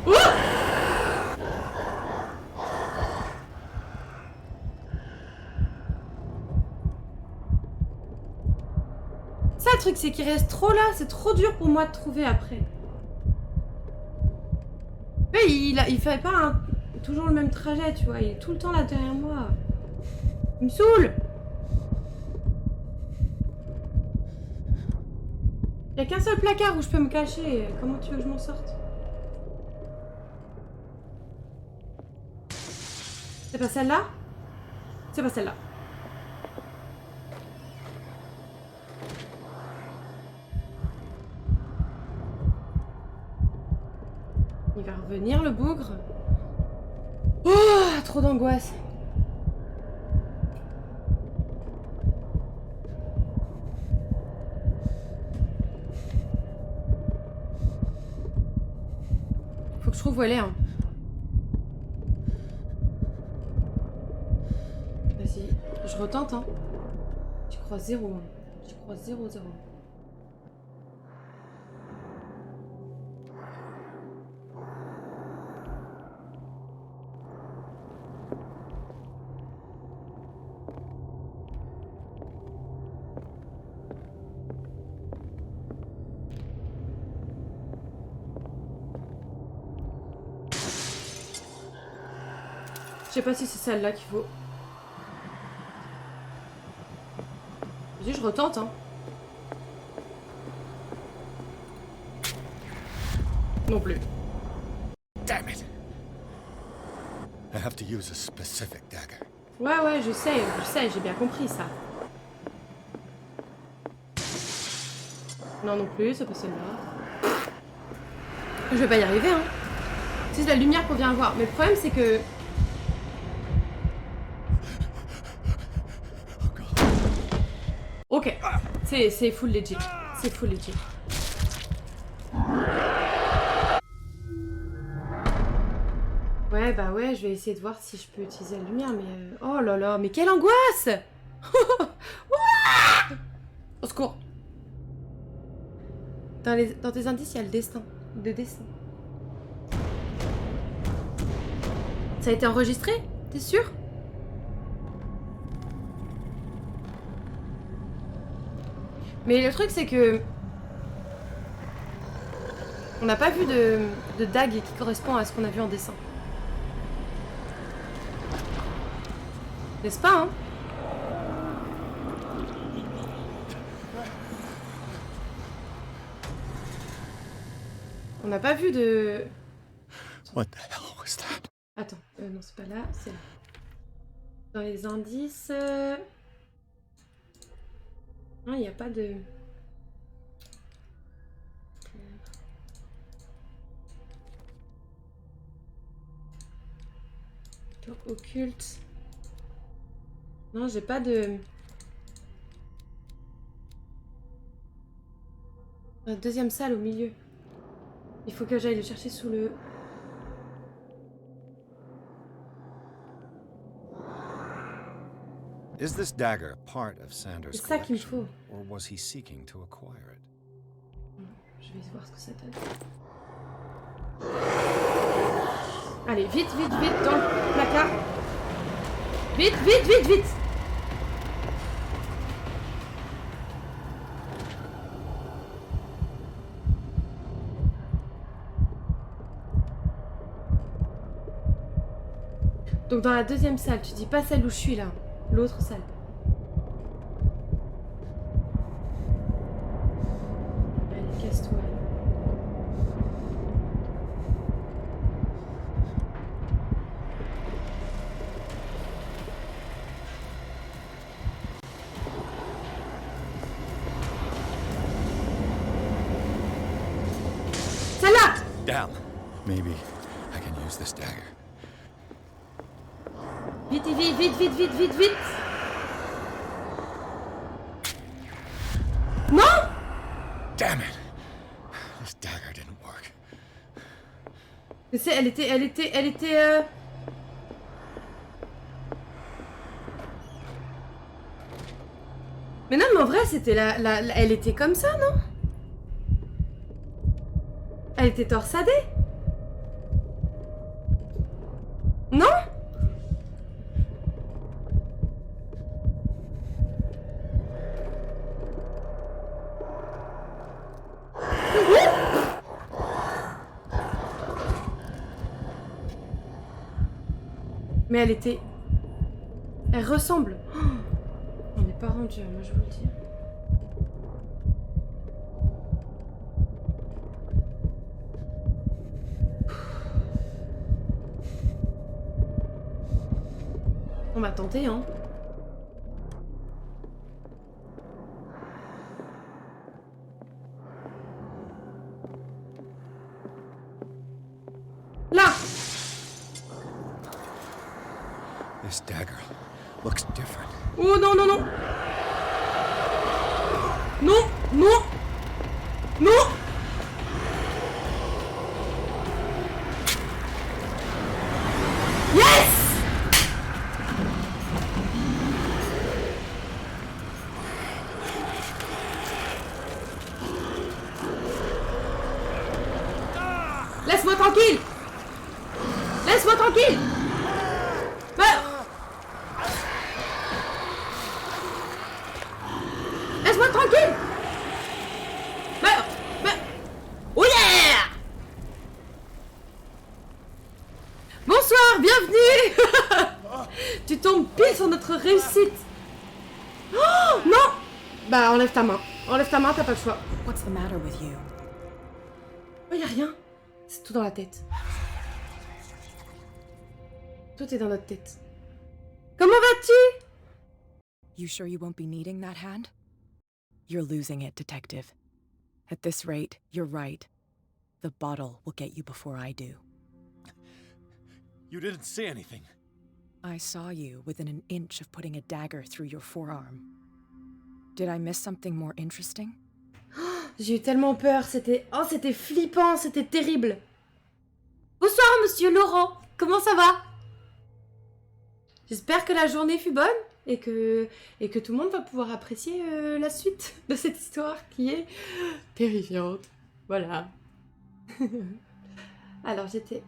[SPEAKER 1] Ouh! Ça le truc c'est qu'il reste trop là, c'est trop dur pour moi de trouver après. Mais il fait pas toujours le même trajet, tu vois, il est tout le temps là derrière moi. Il me saoule. Il y a qu'un seul placard où je peux me cacher, comment tu veux que je m'en sorte? C'est pas celle-là? C'est pas celle-là. Il va revenir le bougre. Oh, trop d'angoisse. Faut que je trouve où elle est. Hein. Vas-y, je retente. Hein. J'y crois 0. Hein. J'y crois 0. Je sais pas si c'est celle-là qu'il faut. Vas-y, je retente, hein. Non plus.
[SPEAKER 5] Damn it! I have to use a specific dagger.
[SPEAKER 1] Ouais, je sais, j'ai bien compris ça. Non plus, c'est pas celle-là. Je vais pas y arriver, hein. C'est de la lumière qu'on vient voir. Mais le problème, c'est que... Ok, c'est full legit. C'est full legit. Ouais, bah ouais, je vais essayer de voir si je peux utiliser la lumière, mais... Oh là là, mais quelle angoisse! Au secours. Dans tes indices, il y a le destin. Le dessin. Ça a été enregistré? T'es sûr? Mais le truc, c'est que... On n'a pas vu de dague qui correspond à ce qu'on a vu en dessin. N'est-ce pas, hein? On n'a pas vu de...
[SPEAKER 5] What the hell was that?
[SPEAKER 1] Attends, non, c'est pas là, c'est là. Dans les indices... Non, il n'y a pas de... Tour occulte. Non, j'ai pas de... La deuxième salle au milieu. Il faut que j'aille le chercher sous le...
[SPEAKER 5] Is this dagger part of Sanders'
[SPEAKER 1] C'est ça qu'il me
[SPEAKER 5] collection,
[SPEAKER 1] faut.
[SPEAKER 5] or was he seeking to acquire it?
[SPEAKER 1] Je vais voir ce que ça donne. Allez, vite, vite, vite, dans le placard. Vite, vite, vite, vite. Donc dans la deuxième salle, tu dis pas celle où je suis là, l'autre salle. Allez, casse-toi. Celle-là!
[SPEAKER 5] Damn. Maybe I can use this dagger.
[SPEAKER 1] Vite, vite, vite, vite, vite, vite, vite. Non!
[SPEAKER 5] Damn it! This dagger didn't work.
[SPEAKER 1] Mais c'est, elle était. Mais non, mais en vrai, c'était elle était comme ça, non? Elle était torsadée? Non? Mais elle était... Elle ressemble. Oh, on n'est pas rendu, moi je vous le dis. On va tenter, hein. Là!
[SPEAKER 5] This dagger looks different.
[SPEAKER 1] Oh non, non, non! Non! Non! Non! Yes! Laisse-moi tranquille! Laisse-moi tranquille! Laisse-moi tranquille! Oh yeah! Bonsoir, bienvenue! Tu tombes pile sur notre réussite. Oh non! Bah enlève ta main. Enlève ta main, t'as pas le choix.
[SPEAKER 7] What's the matter with you?
[SPEAKER 1] Oh, y a rien. C'est tout dans la tête. Tout est dans notre tête. Comment vas-tu?
[SPEAKER 7] You sure you won't be needing that hand? You're losing it, Detective. At this rate, you're right. The bottle will get you before I do.
[SPEAKER 5] You didn't say anything.
[SPEAKER 7] I saw you within an inch of putting a dagger through your forearm. Did I miss something more interesting?
[SPEAKER 1] J'ai eu tellement peur, c'était... Oh, c'était flippant, c'était terrible. Bonsoir, monsieur Laurent. Comment ça va? J'espère que la journée fut bonne. et que tout le monde va pouvoir apprécier la suite de cette histoire qui est terrifiante. Voilà. Alors j'étais...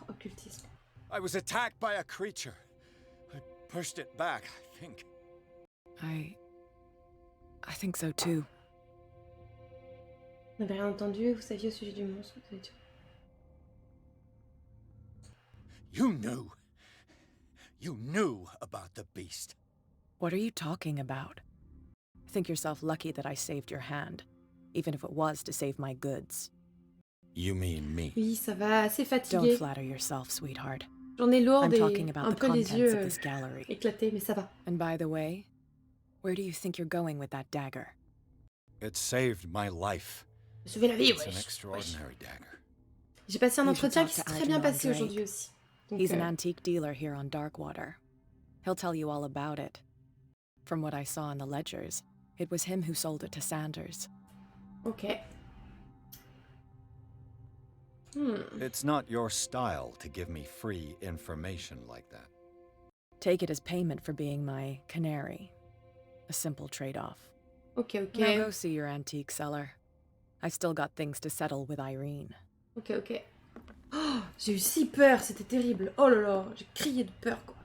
[SPEAKER 1] occultisme.
[SPEAKER 5] I was attacked by a creature. I pushed it back, I think.
[SPEAKER 7] I think so too.
[SPEAKER 1] Vous n'avez rien entendu et vous saviez au sujet du monstre. Vous avez dit...
[SPEAKER 5] You knew. You knew about the beast.
[SPEAKER 7] What are you talking about? Think yourself lucky that I saved your hand, even if it was to save my goods.
[SPEAKER 5] You mean me?
[SPEAKER 1] Oui, ça va, assez
[SPEAKER 7] Don't
[SPEAKER 1] fatigué.
[SPEAKER 7] flatter yourself, sweetheart.
[SPEAKER 1] J'en ai lourde
[SPEAKER 7] I'm
[SPEAKER 1] et
[SPEAKER 7] talking about
[SPEAKER 1] un
[SPEAKER 7] the
[SPEAKER 1] peu les
[SPEAKER 7] contents
[SPEAKER 1] yeux
[SPEAKER 7] of this gallery.
[SPEAKER 1] éclatés, mais ça va.
[SPEAKER 7] And by the way, where do you think you're going with that dagger?
[SPEAKER 5] It saved my life.
[SPEAKER 1] Sauver la vie,
[SPEAKER 5] It's an
[SPEAKER 1] wesh.
[SPEAKER 5] extraordinary dagger.
[SPEAKER 1] J'ai passé un
[SPEAKER 7] You should
[SPEAKER 1] entretien
[SPEAKER 7] talk
[SPEAKER 1] qui s'est
[SPEAKER 7] to
[SPEAKER 1] très bien
[SPEAKER 7] Algernon
[SPEAKER 1] passé
[SPEAKER 7] Drake.
[SPEAKER 1] aujourd'hui aussi. Donc,
[SPEAKER 7] He's an antique dealer here on Darkwater. He'll tell you all about it. From what I saw in the ledgers, it was him who sold it to Sanders.
[SPEAKER 1] ok.
[SPEAKER 5] It's not your style to give me free information like that.
[SPEAKER 7] Take it as payment for being my canary. A simple trade-off.
[SPEAKER 1] Ok, ok.
[SPEAKER 7] Now go see your antique seller. I still got things to settle with Irene.
[SPEAKER 1] Ok, ok. Oh, j'ai eu si peur, c'était terrible. Oh là là, j'ai crié de peur, quoi.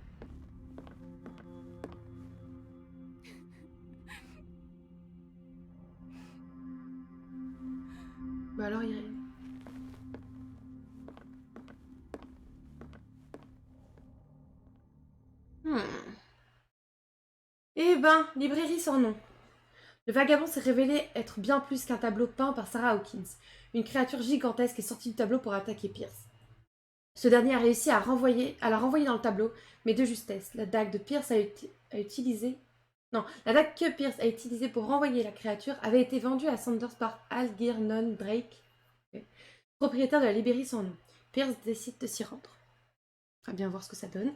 [SPEAKER 1] Bah alors, Irène. Eh ben, librairie sans nom. Le vagabond s'est révélé être bien plus qu'un tableau peint par Sarah Hawkins. Une créature gigantesque est sortie du tableau pour attaquer Pierce. Ce dernier a réussi à la renvoyer dans le tableau, mais de justesse. La dague que Pierce a utilisée pour renvoyer la créature avait été vendue à Sanders par Algernon Drake, propriétaire de la librairie sans nom. Pierce décide de s'y rendre. On va bien voir ce que ça donne.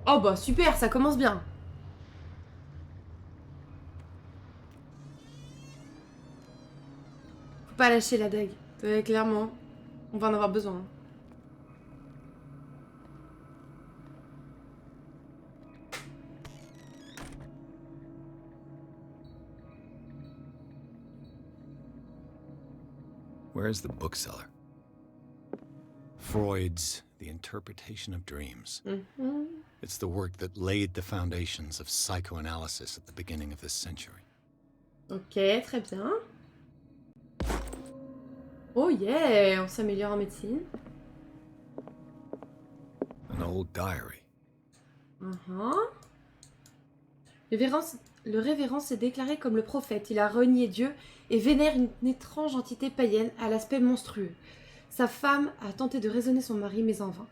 [SPEAKER 1] Oh bah super, ça commence bien. Faut pas lâcher la dague. Clairement, on va en avoir besoin.
[SPEAKER 5] Where's the bookseller? Freud's The Interpretation of Dreams. It's the work that laid the foundations of psychoanalysis at the beginning of this century.
[SPEAKER 1] Ok, très bien. Oh yeah, on s'améliore en médecine.
[SPEAKER 5] An old diary.
[SPEAKER 1] Le révérend s'est déclaré comme le prophète. Il a renié Dieu et vénère une étrange entité païenne à l'aspect monstrueux. Sa femme a tenté de raisonner son mari, mais en vain.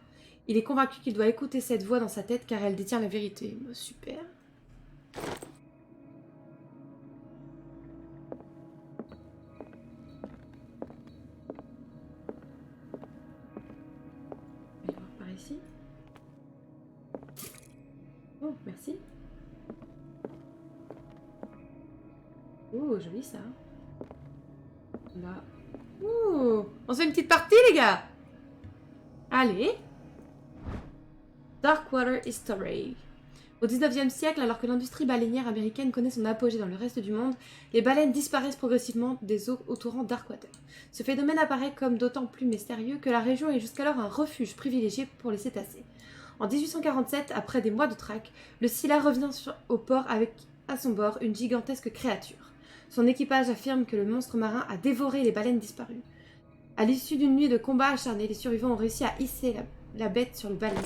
[SPEAKER 1] Il est convaincu qu'il doit écouter cette voix dans sa tête car elle détient la vérité. Super. On va voir par ici. Oh, merci. Oh, joli ça. Là. Ouh, on se fait une petite partie, les gars. Allez. Darkwater History. Au 19e siècle, alors que l'industrie baleinière américaine connaît son apogée dans le reste du monde, les baleines disparaissent progressivement des eaux entourant Darkwater. Ce phénomène apparaît comme d'autant plus mystérieux que la région est jusqu'alors un refuge privilégié pour les cétacés. En 1847, après des mois de traque, le Scylla revient au port avec à son bord une gigantesque créature. Son équipage affirme que le monstre marin a dévoré les baleines disparues. À l'issue d'une nuit de combat acharné, les survivants ont réussi à hisser la bête sur le baleinier.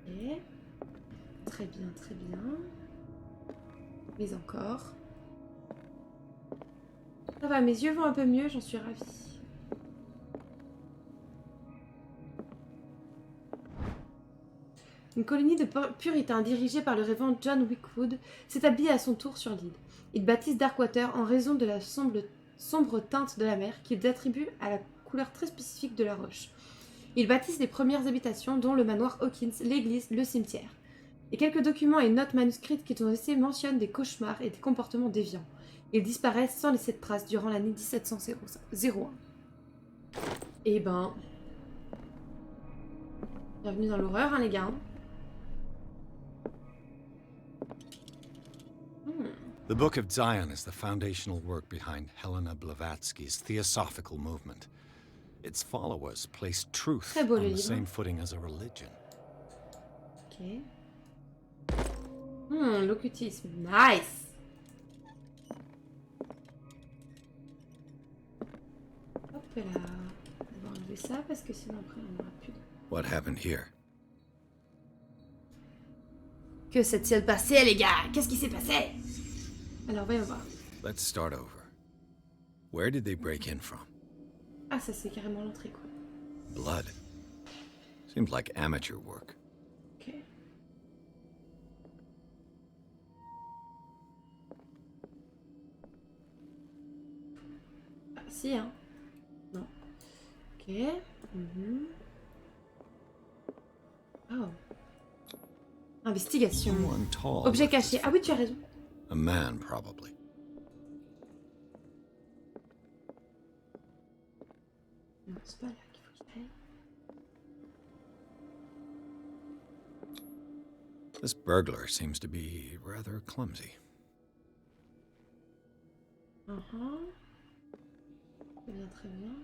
[SPEAKER 1] Okay. Très bien, très bien. Mais encore. Ça va, mes yeux vont un peu mieux, j'en suis ravie. Une colonie de puritains dirigée par le révérend John Wickwood s'établit à son tour sur l'île. Ils baptisent Darkwater en raison de la sombre teinte de la mer qu'ils attribuent à la couleur très spécifique de la roche. Ils bâtissent les premières habitations, dont le manoir Hawkins, l'église, le cimetière. Et quelques documents et notes manuscrites qu'ils ont laissés mentionnent des cauchemars et des comportements déviants. Ils disparaissent sans laisser de traces durant l'année 1701. Eh ben... Bienvenue dans l'horreur, hein, les gars.
[SPEAKER 5] The Book of Zion is the foundational work behind Helena Blavatsky's Theosophical movement. Its followers place truth
[SPEAKER 1] Très beau, le
[SPEAKER 5] on the
[SPEAKER 1] livre.
[SPEAKER 5] same footing as a religion.
[SPEAKER 1] Ok. L'occultisme. Nice. Hop là. On va enlever ça parce que sinon après on n'aura plus de...
[SPEAKER 5] What happened here?
[SPEAKER 1] Que s'est-il passé, les gars? Qu'est-ce qui s'est passé? Alors, voyons voir.
[SPEAKER 5] Let's start over. Where did they break in from?
[SPEAKER 1] Ah, ça c'est carrément l'entrée, quoi.
[SPEAKER 5] Blood. Seemed like amateur work.
[SPEAKER 1] Ok. Ah, si, hein. Non. Ok. Oh. Investigation.
[SPEAKER 5] Someone tall.
[SPEAKER 1] Objet
[SPEAKER 5] left this
[SPEAKER 1] caché. Ah oui, tu as raison.
[SPEAKER 5] A man, probably.
[SPEAKER 1] Non, c'est pas là qu'il faut qu'il aille.
[SPEAKER 5] This burglar seems to be rather clumsy.
[SPEAKER 1] Très bien, très bien.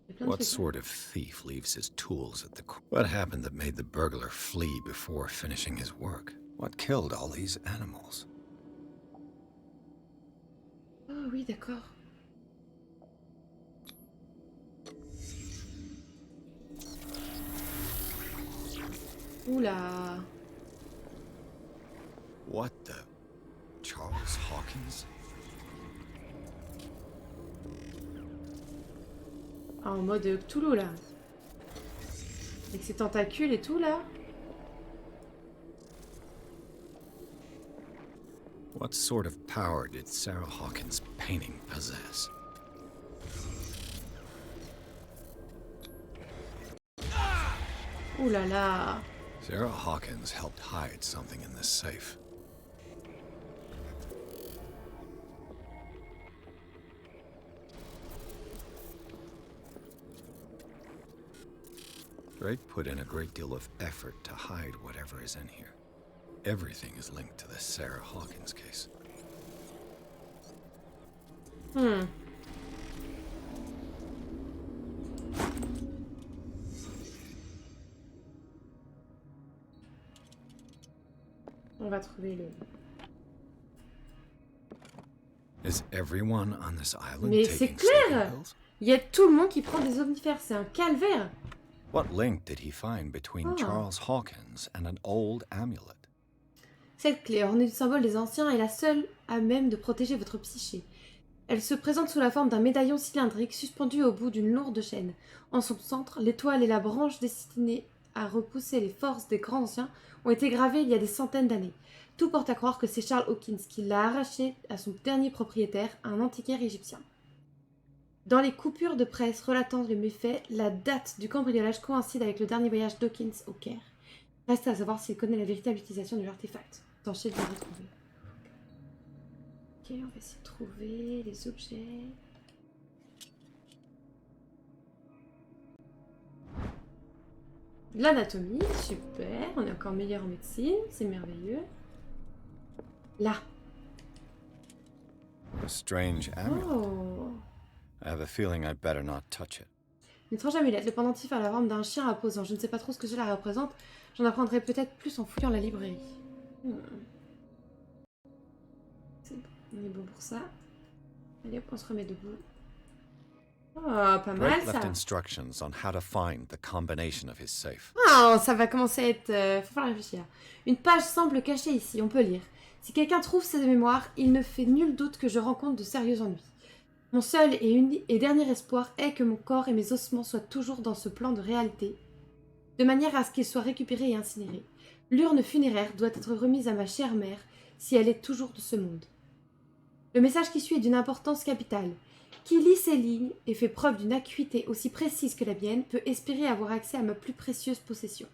[SPEAKER 1] Il y a plein de
[SPEAKER 5] What
[SPEAKER 1] trucs, hein.
[SPEAKER 5] sort of thief leaves his tools at the... What happened that made the burglar flee before finishing his work? What killed all these animals?
[SPEAKER 1] Oh oui, d'accord. Oula.
[SPEAKER 5] What the... Charles Hawkins?
[SPEAKER 1] Ah, en mode Cthulhu, là. Avec ses tentacules et tout, là.
[SPEAKER 5] What sort of power did Sarah Hawkins' painting possess?
[SPEAKER 1] Ouh là là.
[SPEAKER 5] Sarah Hawkins helped hide something in this safe. Drake put in a great deal of effort to hide whatever is in here. Everything is linked to the Sarah Hawkins case.
[SPEAKER 1] On va trouver le...
[SPEAKER 5] Is everyone on this island
[SPEAKER 1] Mais c'est
[SPEAKER 5] taking sleeping
[SPEAKER 1] clair!
[SPEAKER 5] pills?
[SPEAKER 1] Il y a tout le monde qui prend des omnifères, c'est un calvaire.
[SPEAKER 5] What link did he find between
[SPEAKER 1] Oh.
[SPEAKER 5] Charles Hawkins and an old amulet?
[SPEAKER 1] Cette clé, ornée du symbole des anciens, est la seule à même de protéger votre psyché. Elle se présente sous la forme d'un médaillon cylindrique suspendu au bout d'une lourde chaîne. En son centre, l'étoile et la branche destinée à repousser les forces des grands anciens ont été gravées il y a des centaines d'années. Tout porte à croire que c'est Charles Hawkins qui l'a arraché à son dernier propriétaire, un antiquaire égyptien. Dans les coupures de presse relatant les méfaits, la date du cambriolage coïncide avec le dernier voyage d'Hawkins au Caire. Reste à savoir s'il connaît la véritable utilisation de l'artefact. Tâchez de le retrouver. Ok, on va essayer de trouver les objets. L'anatomie, super. On est encore meilleur en médecine, c'est merveilleux. Là.
[SPEAKER 5] A strange amulet.
[SPEAKER 1] Oh.
[SPEAKER 5] I have a feeling I'd better not touch it.
[SPEAKER 1] Une étrange amulette, le pendentif à la forme d'un chien imposant. Je ne sais pas trop ce que cela représente. J'en apprendrai peut-être plus en fouillant la librairie. C'est bon, on est bon pour ça. Allez hop, on se remet debout. Oh, pas mal
[SPEAKER 5] Drake
[SPEAKER 1] ça.
[SPEAKER 5] left instructions on how to find the combination of his safe.
[SPEAKER 1] Oh, ça va commencer à être... faut falloir réfléchir. Une page semble cachée ici, on peut lire. Si quelqu'un trouve ces mémoires, il ne fait nul doute que je rencontre de sérieux ennuis. Mon seul et dernier espoir est que mon corps et mes ossements soient toujours dans ce plan de réalité, de manière à ce qu'ils soient récupérés et incinérés. L'urne funéraire doit être remise à ma chère mère si elle est toujours de ce monde. Le message qui suit est d'une importance capitale. Qui lit ces lignes et fait preuve d'une acuité aussi précise que la mienne peut espérer avoir accès à ma plus précieuse possession.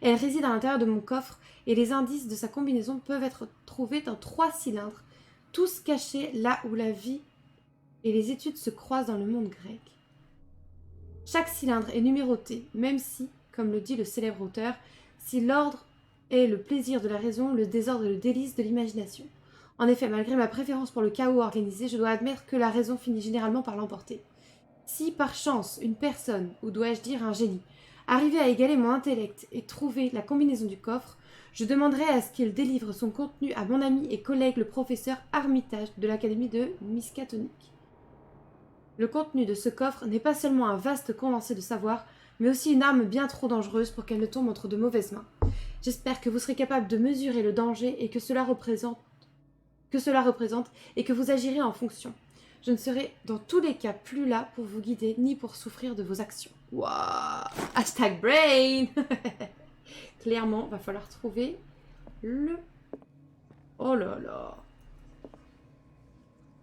[SPEAKER 1] Elle réside à l'intérieur de mon coffre et les indices de sa combinaison peuvent être trouvés dans 3 cylindres tous cachés là où la vie et les études se croisent dans le monde grec. Chaque cylindre est numéroté, même si, comme le dit le célèbre auteur, si l'ordre est le plaisir de la raison, le désordre est le délice de l'imagination. En effet, malgré ma préférence pour le chaos organisé, je dois admettre que la raison finit généralement par l'emporter. Si, par chance, une personne, ou dois-je dire un génie, arrivait à égaler mon intellect et trouver la combinaison du coffre, je demanderais à ce qu'il délivre son contenu à mon ami et collègue le professeur Armitage de l'Académie de Miskatonic. Le contenu de ce coffre n'est pas seulement un vaste condensé de savoir, mais aussi une arme bien trop dangereuse pour qu'elle ne tombe entre de mauvaises mains. J'espère que vous serez capable de mesurer le danger et que cela représente et que vous agirez en fonction. Je ne serai dans tous les cas plus là pour vous guider ni pour souffrir de vos actions. Waouh! Hashtag brain. Clairement, va falloir trouver le... Oh là là.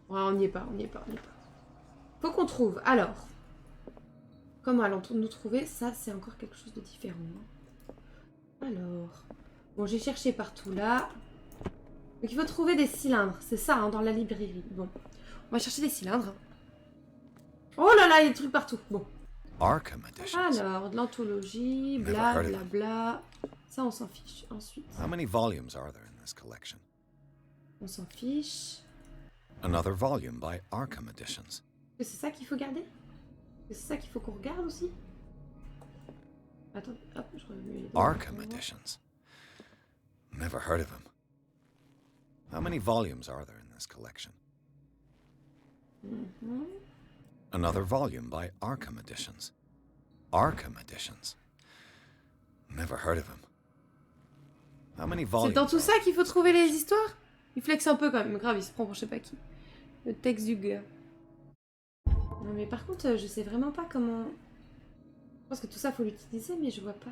[SPEAKER 1] Ouais, on n'y est pas. Faut qu'on trouve. Alors, comment allons-nous trouver? Ça, c'est encore quelque chose de différent. Alors, bon, j'ai cherché partout là. Donc il faut trouver des cylindres, c'est ça, hein, dans la librairie. Bon, on va chercher des cylindres. Oh là là, il y a des trucs partout. Bon.
[SPEAKER 5] Arkham Editions.
[SPEAKER 1] Alors, de l'anthologie, bla bla bla. Ça, on s'en fiche. Ensuite,
[SPEAKER 5] How many volumes are there in this collection?
[SPEAKER 1] on s'en fiche.
[SPEAKER 5] Another volume by Arkham Editions.
[SPEAKER 1] C'est ça qu'il faut garder? C'est ça qu'il faut qu'on regarde aussi? Attends, hop, je remets les deux.
[SPEAKER 5] Arkham Editions. Never heard of him. How many volumes are there in this collection? Another volume by Arkham Editions. Arkham Editions. Never heard of him. How many volumes?
[SPEAKER 1] C'est dans tout ça qu'il faut trouver les histoires? Il flexe un peu quand même, grave, il se prend pour je sais pas qui. Le texte du gars. Non mais par contre, je sais vraiment pas comment... Je pense que tout ça faut l'utiliser, mais je vois pas...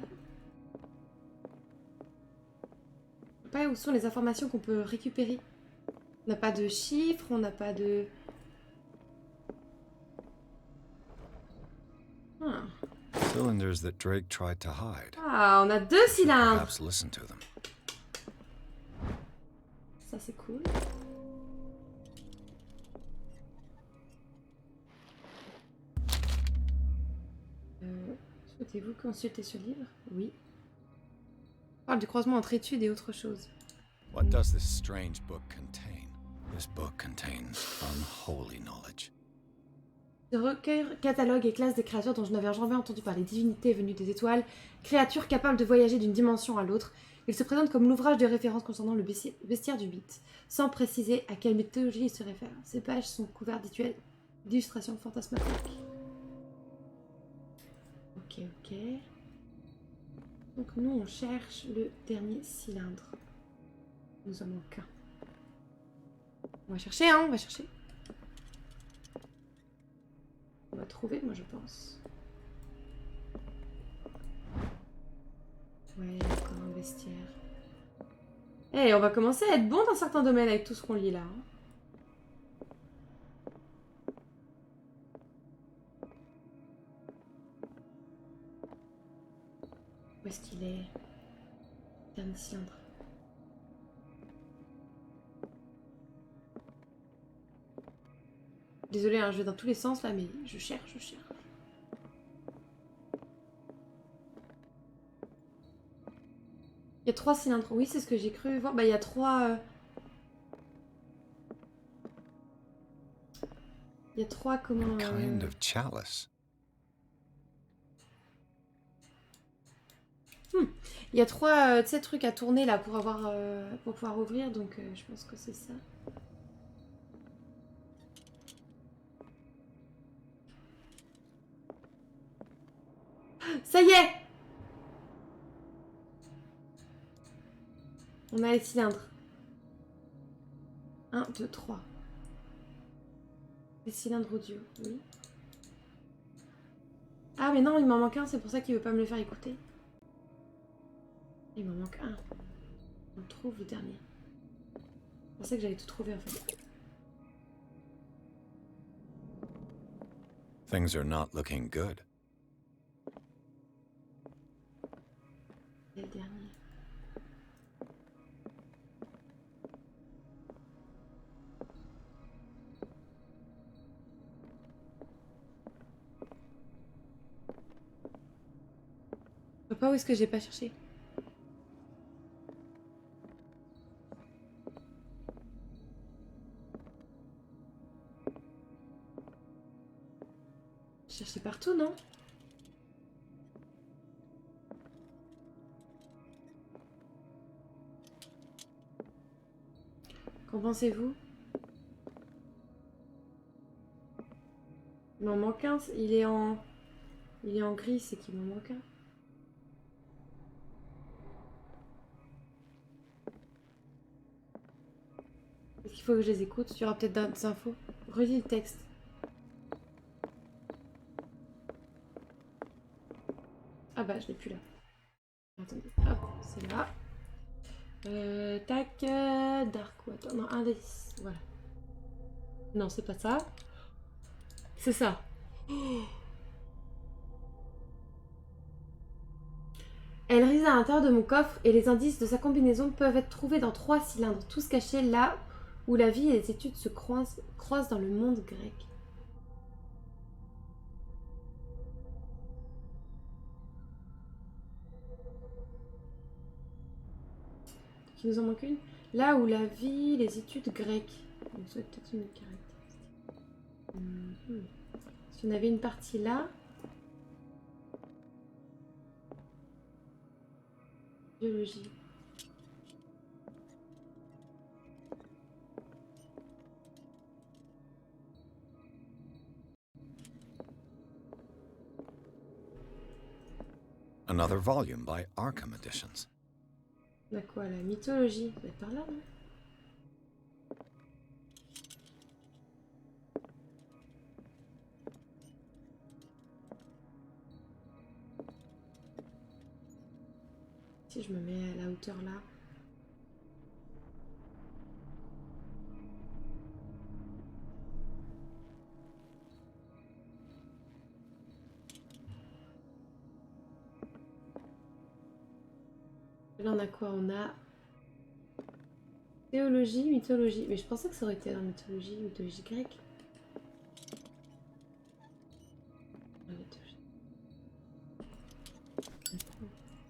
[SPEAKER 1] Pas où sont les informations qu'on peut récupérer. On n'a pas de chiffres, on n'a pas de... Ah.
[SPEAKER 5] Cylinders that Drake tried to hide.
[SPEAKER 1] Ah, on a 2 cylindres.
[SPEAKER 5] Perhaps listen to them.
[SPEAKER 1] Ça c'est cool. Souhaitez-vous consulter ce livre? Oui. On parle du croisement entre études et autre chose.
[SPEAKER 5] What does this strange book contain? This book contains unholy knowledge.
[SPEAKER 1] Ce recueil catalogue et classe des créatures dont je n'avais jamais entendu parler, divinités venues des étoiles, créatures capables de voyager d'une dimension à l'autre. Il se présente comme l'ouvrage de référence concernant le bestiaire du mythe, sans préciser à quelle mythologie il se réfère. Ces pages sont couvertes d'illustrations fantasmatiques. Ok. Donc nous on cherche le dernier cylindre. Il nous en manque un. On va chercher, hein, on va chercher. On va trouver, moi je pense. Ouais, encore un vestiaire. Eh, on va commencer à être bon dans certains domaines avec tout ce qu'on lit là. Hein. Où est-ce qu'il est? Dernier cylindre. Désolée, hein, je vais dans tous les sens là, mais je cherche. Il y a 3 cylindres. Oui, c'est ce que j'ai cru voir. Bah, il y a 3... Il y a 3 comment...
[SPEAKER 5] Kind of chalice.
[SPEAKER 1] Il y a 3 tu sais, trucs à tourner là pour avoir pour pouvoir ouvrir, donc je pense que c'est ça. Ça y est! On a les cylindres. 1, 2, 3. Les cylindres audio, oui. Ah mais non, il m'en manque un, c'est pour ça qu'il veut pas me le faire écouter. Il m'en manque un. On trouve le dernier. Je pensais que j'allais tout trouver en fait.
[SPEAKER 5] Things are not looking good.
[SPEAKER 1] C'est le dernier. vois pas où est-ce que j'ai pas cherché. Chercher partout, non? Qu'en pensez-vous? Il m'en manque un, il est en gris, c'est qu'il m'en manque un. Est-ce qu'il faut que je les écoute? Il y aura peut-être d'autres infos. Relis le texte. Ah bah, je l'ai plus là. Attendez, hop, c'est là. Tac, Dark Water. Non, indice. Voilà. Non, c'est pas ça. C'est ça. Elle réside à l'intérieur de mon coffre et les indices de sa combinaison peuvent être trouvés dans 3 cylindres, tous cachés là où la vie et les études se croisent dans le monde grec. Il nous en manque une. Là où la vie, les études grecques. Donc ça peut-être une caractéristique. Si on avait une partie là. Biologie.
[SPEAKER 5] Another volume by Arkham Editions.
[SPEAKER 1] On a quoi, la mythologie? Ça va être par là, non? Si je me mets à la hauteur là. Là, on a quoi? On a théologie, mythologie. Mais je pensais que ça aurait été dans mythologie grecque.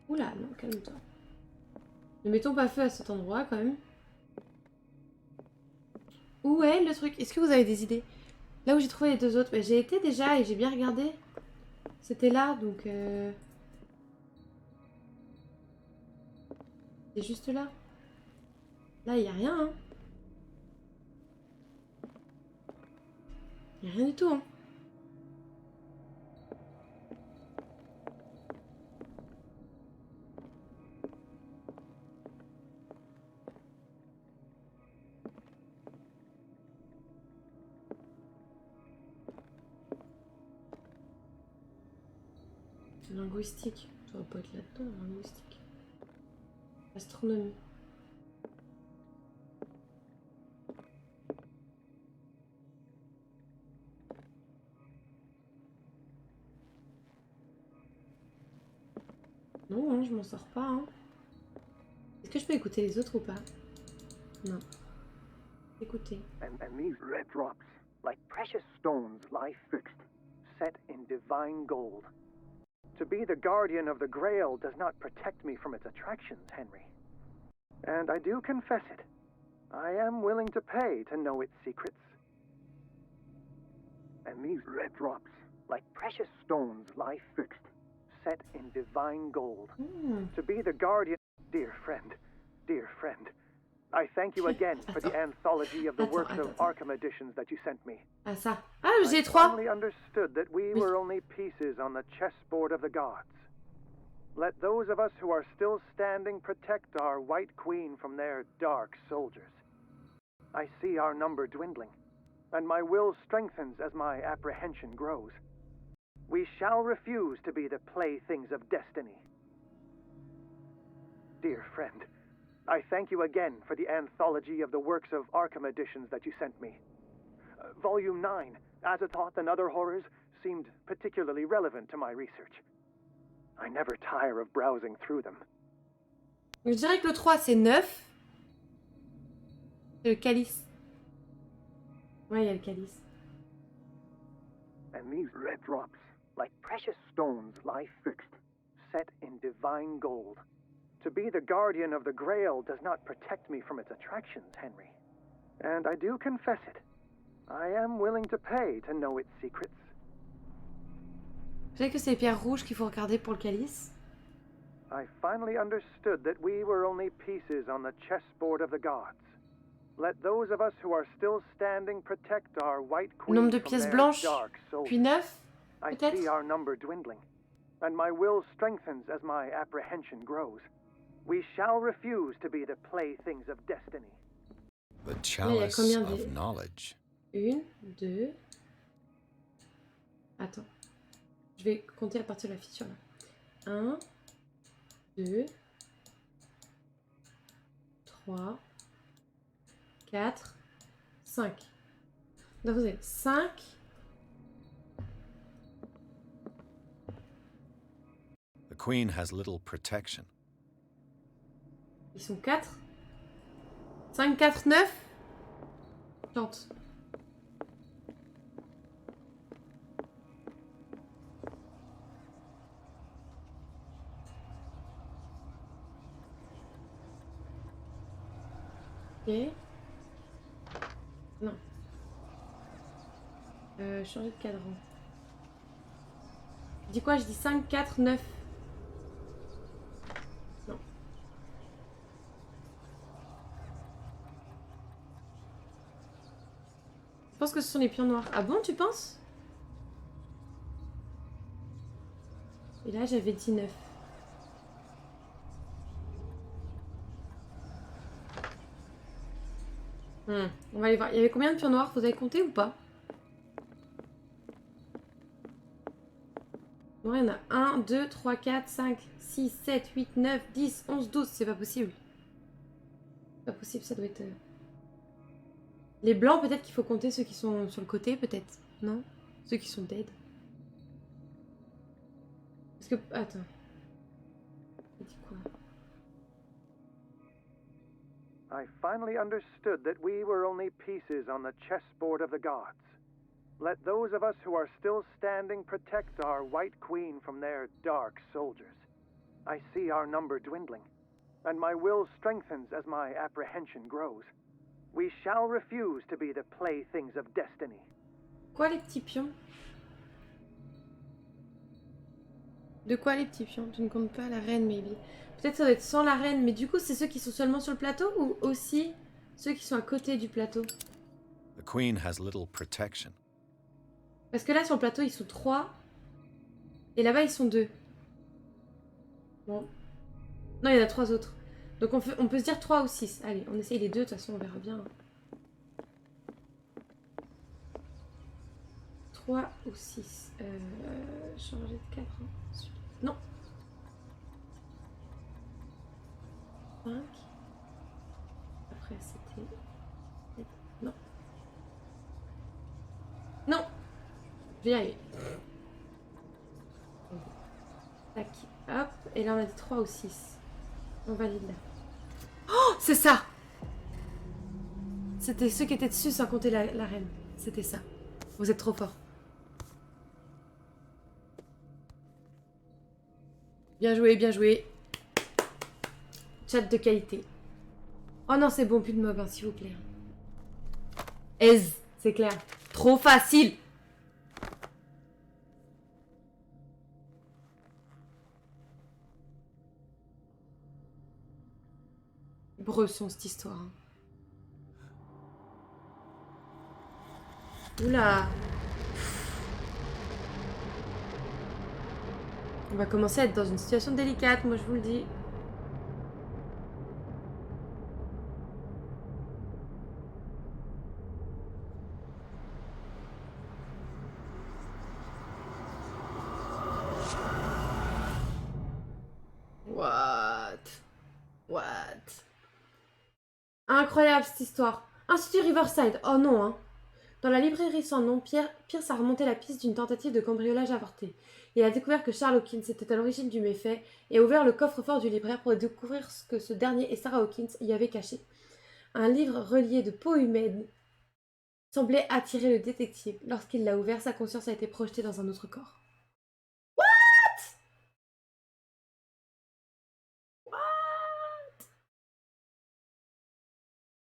[SPEAKER 1] Oula, non, calme-toi. Ne mettons pas feu à cet endroit quand même. Où est le truc? Est-ce que vous avez des idées? Là où j'ai trouvé les deux autres, bah, j'ai été déjà et j'ai bien regardé. C'était là, donc... C'est juste là. Là, il n'y a rien. Hein. Il n'y a rien du tout. Hein. Linguistique. Ça va pas être là-dedans, linguistique. Astronomie. Non, hein, je m'en sors pas. Hein. Est-ce que je peux écouter les autres ou pas? Non. Écoutez.
[SPEAKER 8] And these red drops, like precious stones, lie fixed, set in divine gold. To be the guardian of the Grail does not protect me from its attractions, Henry. And I do confess it. I am willing to pay to know its secrets. And these red drops, like precious stones, lie fixed, set in divine gold. To be the guardian... Dear friend, I thank you again for the anthology of the works of Arkham Editions that you sent me.
[SPEAKER 1] Ah ça. Ah, j'ai
[SPEAKER 8] I
[SPEAKER 1] 3.
[SPEAKER 8] finally understood that we were only pieces on the chessboard of the gods. Let those of us who are still standing protect our White Queen from their dark soldiers. I see our number dwindling, and my will strengthens as my apprehension grows. We shall refuse to be the playthings of destiny. Dear friend, I thank you again for the anthology of the works of Arkham Editions that you sent me. Volume 9, Azathoth and Other Horrors, seemed particularly relevant to my research. I never tire of browsing through them.
[SPEAKER 1] Je dirais que le 3 c'est 9. C'est le calice. Ouais, il y a le calice.
[SPEAKER 8] And these red drops, like precious stones, lie fixed, set in divine gold. To be the guardian of the Grail does not protect me from its attractions, Henry. And I do confess it. I am willing to pay to know its secrets.
[SPEAKER 1] Vous savez que c'est les pierres rouges qu'il faut regarder pour le calice?
[SPEAKER 8] I finally understood that we were only pieces on the chessboard of the gods. Let those of us who are still standing protect our white queen
[SPEAKER 1] Nombre de
[SPEAKER 8] from
[SPEAKER 1] pièces
[SPEAKER 8] their
[SPEAKER 1] blanches,
[SPEAKER 8] dark souls.
[SPEAKER 1] puis 9,
[SPEAKER 8] I
[SPEAKER 1] peut-être?
[SPEAKER 8] see our number dwindling, and my will strengthens as my apprehension grows. We shall refuse to be the playthings of destiny.
[SPEAKER 5] The
[SPEAKER 1] Là, il y a
[SPEAKER 5] chalice
[SPEAKER 1] combien
[SPEAKER 5] of
[SPEAKER 1] de...
[SPEAKER 5] knowledge.
[SPEAKER 1] 1, 2... Attends. Je vais compter à partir de la fissure là. 1, 2, 3, 4, 5. Donc vous avez 5.
[SPEAKER 5] The queen has little protection.
[SPEAKER 1] Ils sont 4. 5, 4, 9. Tente. Ok. Non. Changer de cadran. Je dis quoi? Je dis 5, 4, 9. Non. Je pense que ce sont les pions noirs. Ah bon, tu penses? Et là, j'avais dit 9. On va aller voir. Il y avait combien de pions noirs? Vous avez compté ou pas? Non, il y en a 1, 2, 3, 4, 5, 6, 7, 8, 9, 10, 11, 12. C'est pas possible. C'est pas possible, ça doit être... Les blancs, peut-être qu'il faut compter ceux qui sont sur le côté, peut-être. Non? Ceux qui sont dead. Parce que... Attends. Il dit quoi?
[SPEAKER 8] I finally understood that we were only pieces on the chessboard of the gods. Let those of us who are still standing protect our white queen from their dark soldiers. I see our number dwindling, and my will strengthens as my apprehension grows. We shall refuse to be the playthings of destiny.
[SPEAKER 1] Quoi les petits pions? De quoi les petits pions? Tu ne comptes pas la reine, maybe. Peut-être ça doit être sans la reine, mais du coup c'est ceux qui sont seulement sur le plateau ou aussi ceux qui sont à côté du plateau?
[SPEAKER 5] The queen has little protection.
[SPEAKER 1] Parce que là sur le plateau ils sont 3 et là-bas ils sont 2. Bon. Non, il y en a 3 autres. Donc on peut se dire 3 ou 6. Allez, on essaye les deux, de toute façon on verra bien. 3 ou 6. Changer de cadre. Non. 5. Après c'était... Non. Non. Je vais y arriver. Tac. Hop. Et là on a dit 3 ou 6. On valide là. Oh, c'est ça! C'était ceux qui étaient dessus sans compter la reine. C'était ça. Vous êtes trop fort. Bien joué, bien joué. Chat de qualité. Oh non, c'est bon, plus de mobs, hein, s'il vous plaît. Aise, c'est clair. Trop facile. Bresson, cette histoire. Hein. Oula. On va commencer à être dans une situation délicate, moi je vous le dis. What? Incroyable cette histoire. Institut Riverside. Oh non, hein. Dans la librairie sans nom, Pierce a remonté la piste d'une tentative de cambriolage avorté. Il a découvert que Charles Hawkins était à l'origine du méfait et a ouvert le coffre-fort du libraire pour découvrir ce que ce dernier et Sarah Hawkins y avaient caché. Un livre relié de peau humaine semblait attirer le détective. Lorsqu'il l'a ouvert, sa conscience a été projetée dans un autre corps.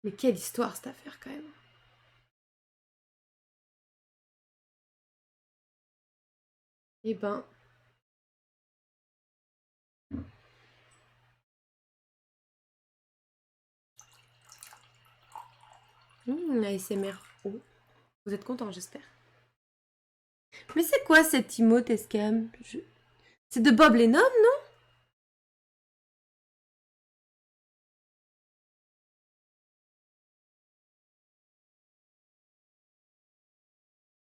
[SPEAKER 1] Mais quelle histoire cette affaire quand même. Eh ben... ASMR. Oh. Vous êtes content, j'espère. Mais c'est quoi cette emote, Escam? C'est de Bob Lennon, non?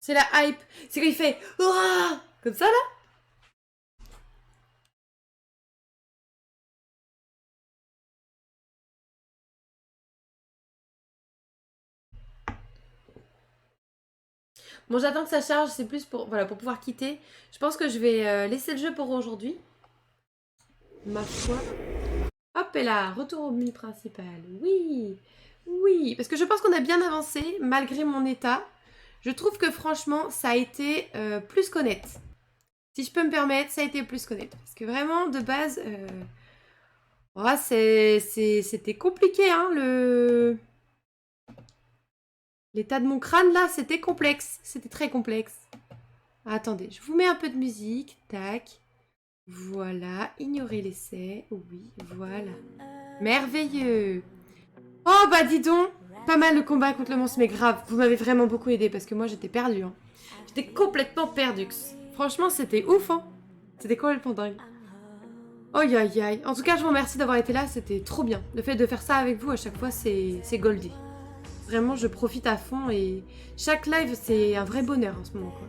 [SPEAKER 1] C'est la hype. C'est quand il fait... Ouah comme ça, là? Bon, j'attends que ça charge, c'est plus pour, voilà, pour pouvoir quitter. Je pense que je vais laisser le jeu pour aujourd'hui. Ma foi. Hop, et là, retour au menu principal. Oui, oui, parce que je pense qu'on a bien avancé, malgré mon état. Je trouve que franchement, ça a été plus qu'honnête. Si je peux me permettre, ça a été plus qu'honnête. Parce que vraiment, de base, oh, c'était compliqué, hein, l'état de mon crâne, là, c'était complexe. C'était très complexe. Attendez, je vous mets un peu de musique. Tac. Voilà. Ignorez l'essai. Oui, voilà. Merveilleux. Oh, bah dis donc. Pas mal le combat contre le monstre, mais grave. Vous m'avez vraiment beaucoup aidé parce que moi, j'étais perdue. Hein. J'étais complètement perdue. Franchement, c'était ouf. Hein. C'était complètement dingue. Aïe, aïe, aïe. En tout cas, je vous remercie d'avoir été là. C'était trop bien. Le fait de faire ça avec vous à chaque fois, c'est goldie. Vraiment, je profite à fond et chaque live, c'est un vrai bonheur en ce moment, quoi.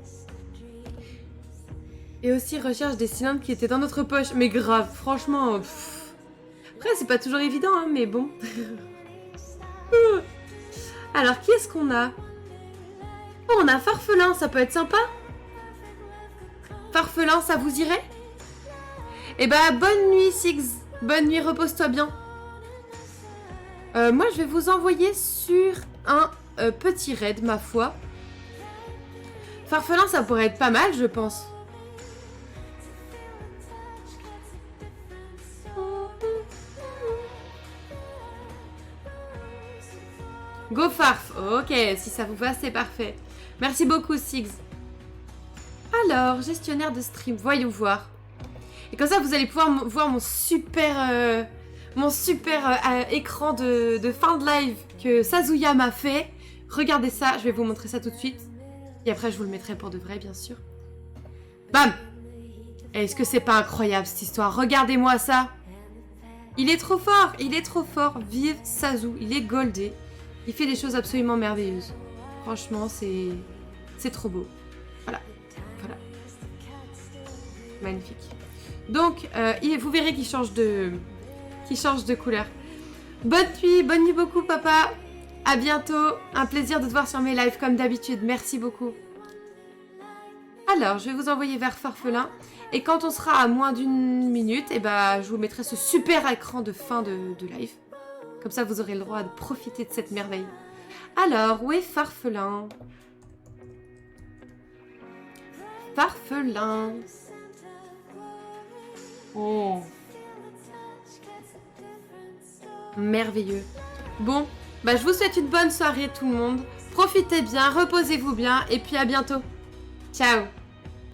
[SPEAKER 1] Et aussi, recherche des cylindres qui étaient dans notre poche. Mais grave, franchement... Pff. Après, c'est pas toujours évident, hein, mais bon. Alors, qui est-ce qu'on a? Oh, on a Farfelin, ça peut être sympa. Farfelin, ça vous irait? Eh bah, bonne nuit, Six. Bonne nuit, repose-toi bien. Moi, je vais vous envoyer sur un petit raid, ma foi. Farfelin, ça pourrait être pas mal, je pense. Go Farf. Ok, si ça vous va, c'est parfait. Merci beaucoup, Six. Alors, gestionnaire de stream, voyons voir. Et comme ça, vous allez pouvoir voir mon super... écran de fin de live que Sazuya m'a fait. Regardez ça, je vais vous montrer ça tout de suite. Et après, je vous le mettrai pour de vrai, bien sûr. Bam! Est-ce que c'est pas incroyable, cette histoire? Regardez-moi ça! Il est trop fort! Il est trop fort! Vive Sazu! Il est goldé. Il fait des choses absolument merveilleuses. Franchement, c'est trop beau. Voilà. Voilà. Magnifique. Donc, vous verrez qu'il change de couleur. Bonne nuit beaucoup papa. À bientôt. Un plaisir de te voir sur mes lives comme d'habitude. Merci beaucoup. Alors, je vais vous envoyer vers Farfelin. Et quand on sera à moins d'une minute, eh ben, je vous mettrai ce super écran de fin de live. Comme ça, vous aurez le droit de profiter de cette merveille. Alors, où est Farfelin? Farfelin. Oh. Merveilleux. Bon, bah je vous souhaite une bonne soirée tout le monde. Profitez bien, reposez-vous bien et puis à bientôt. Ciao.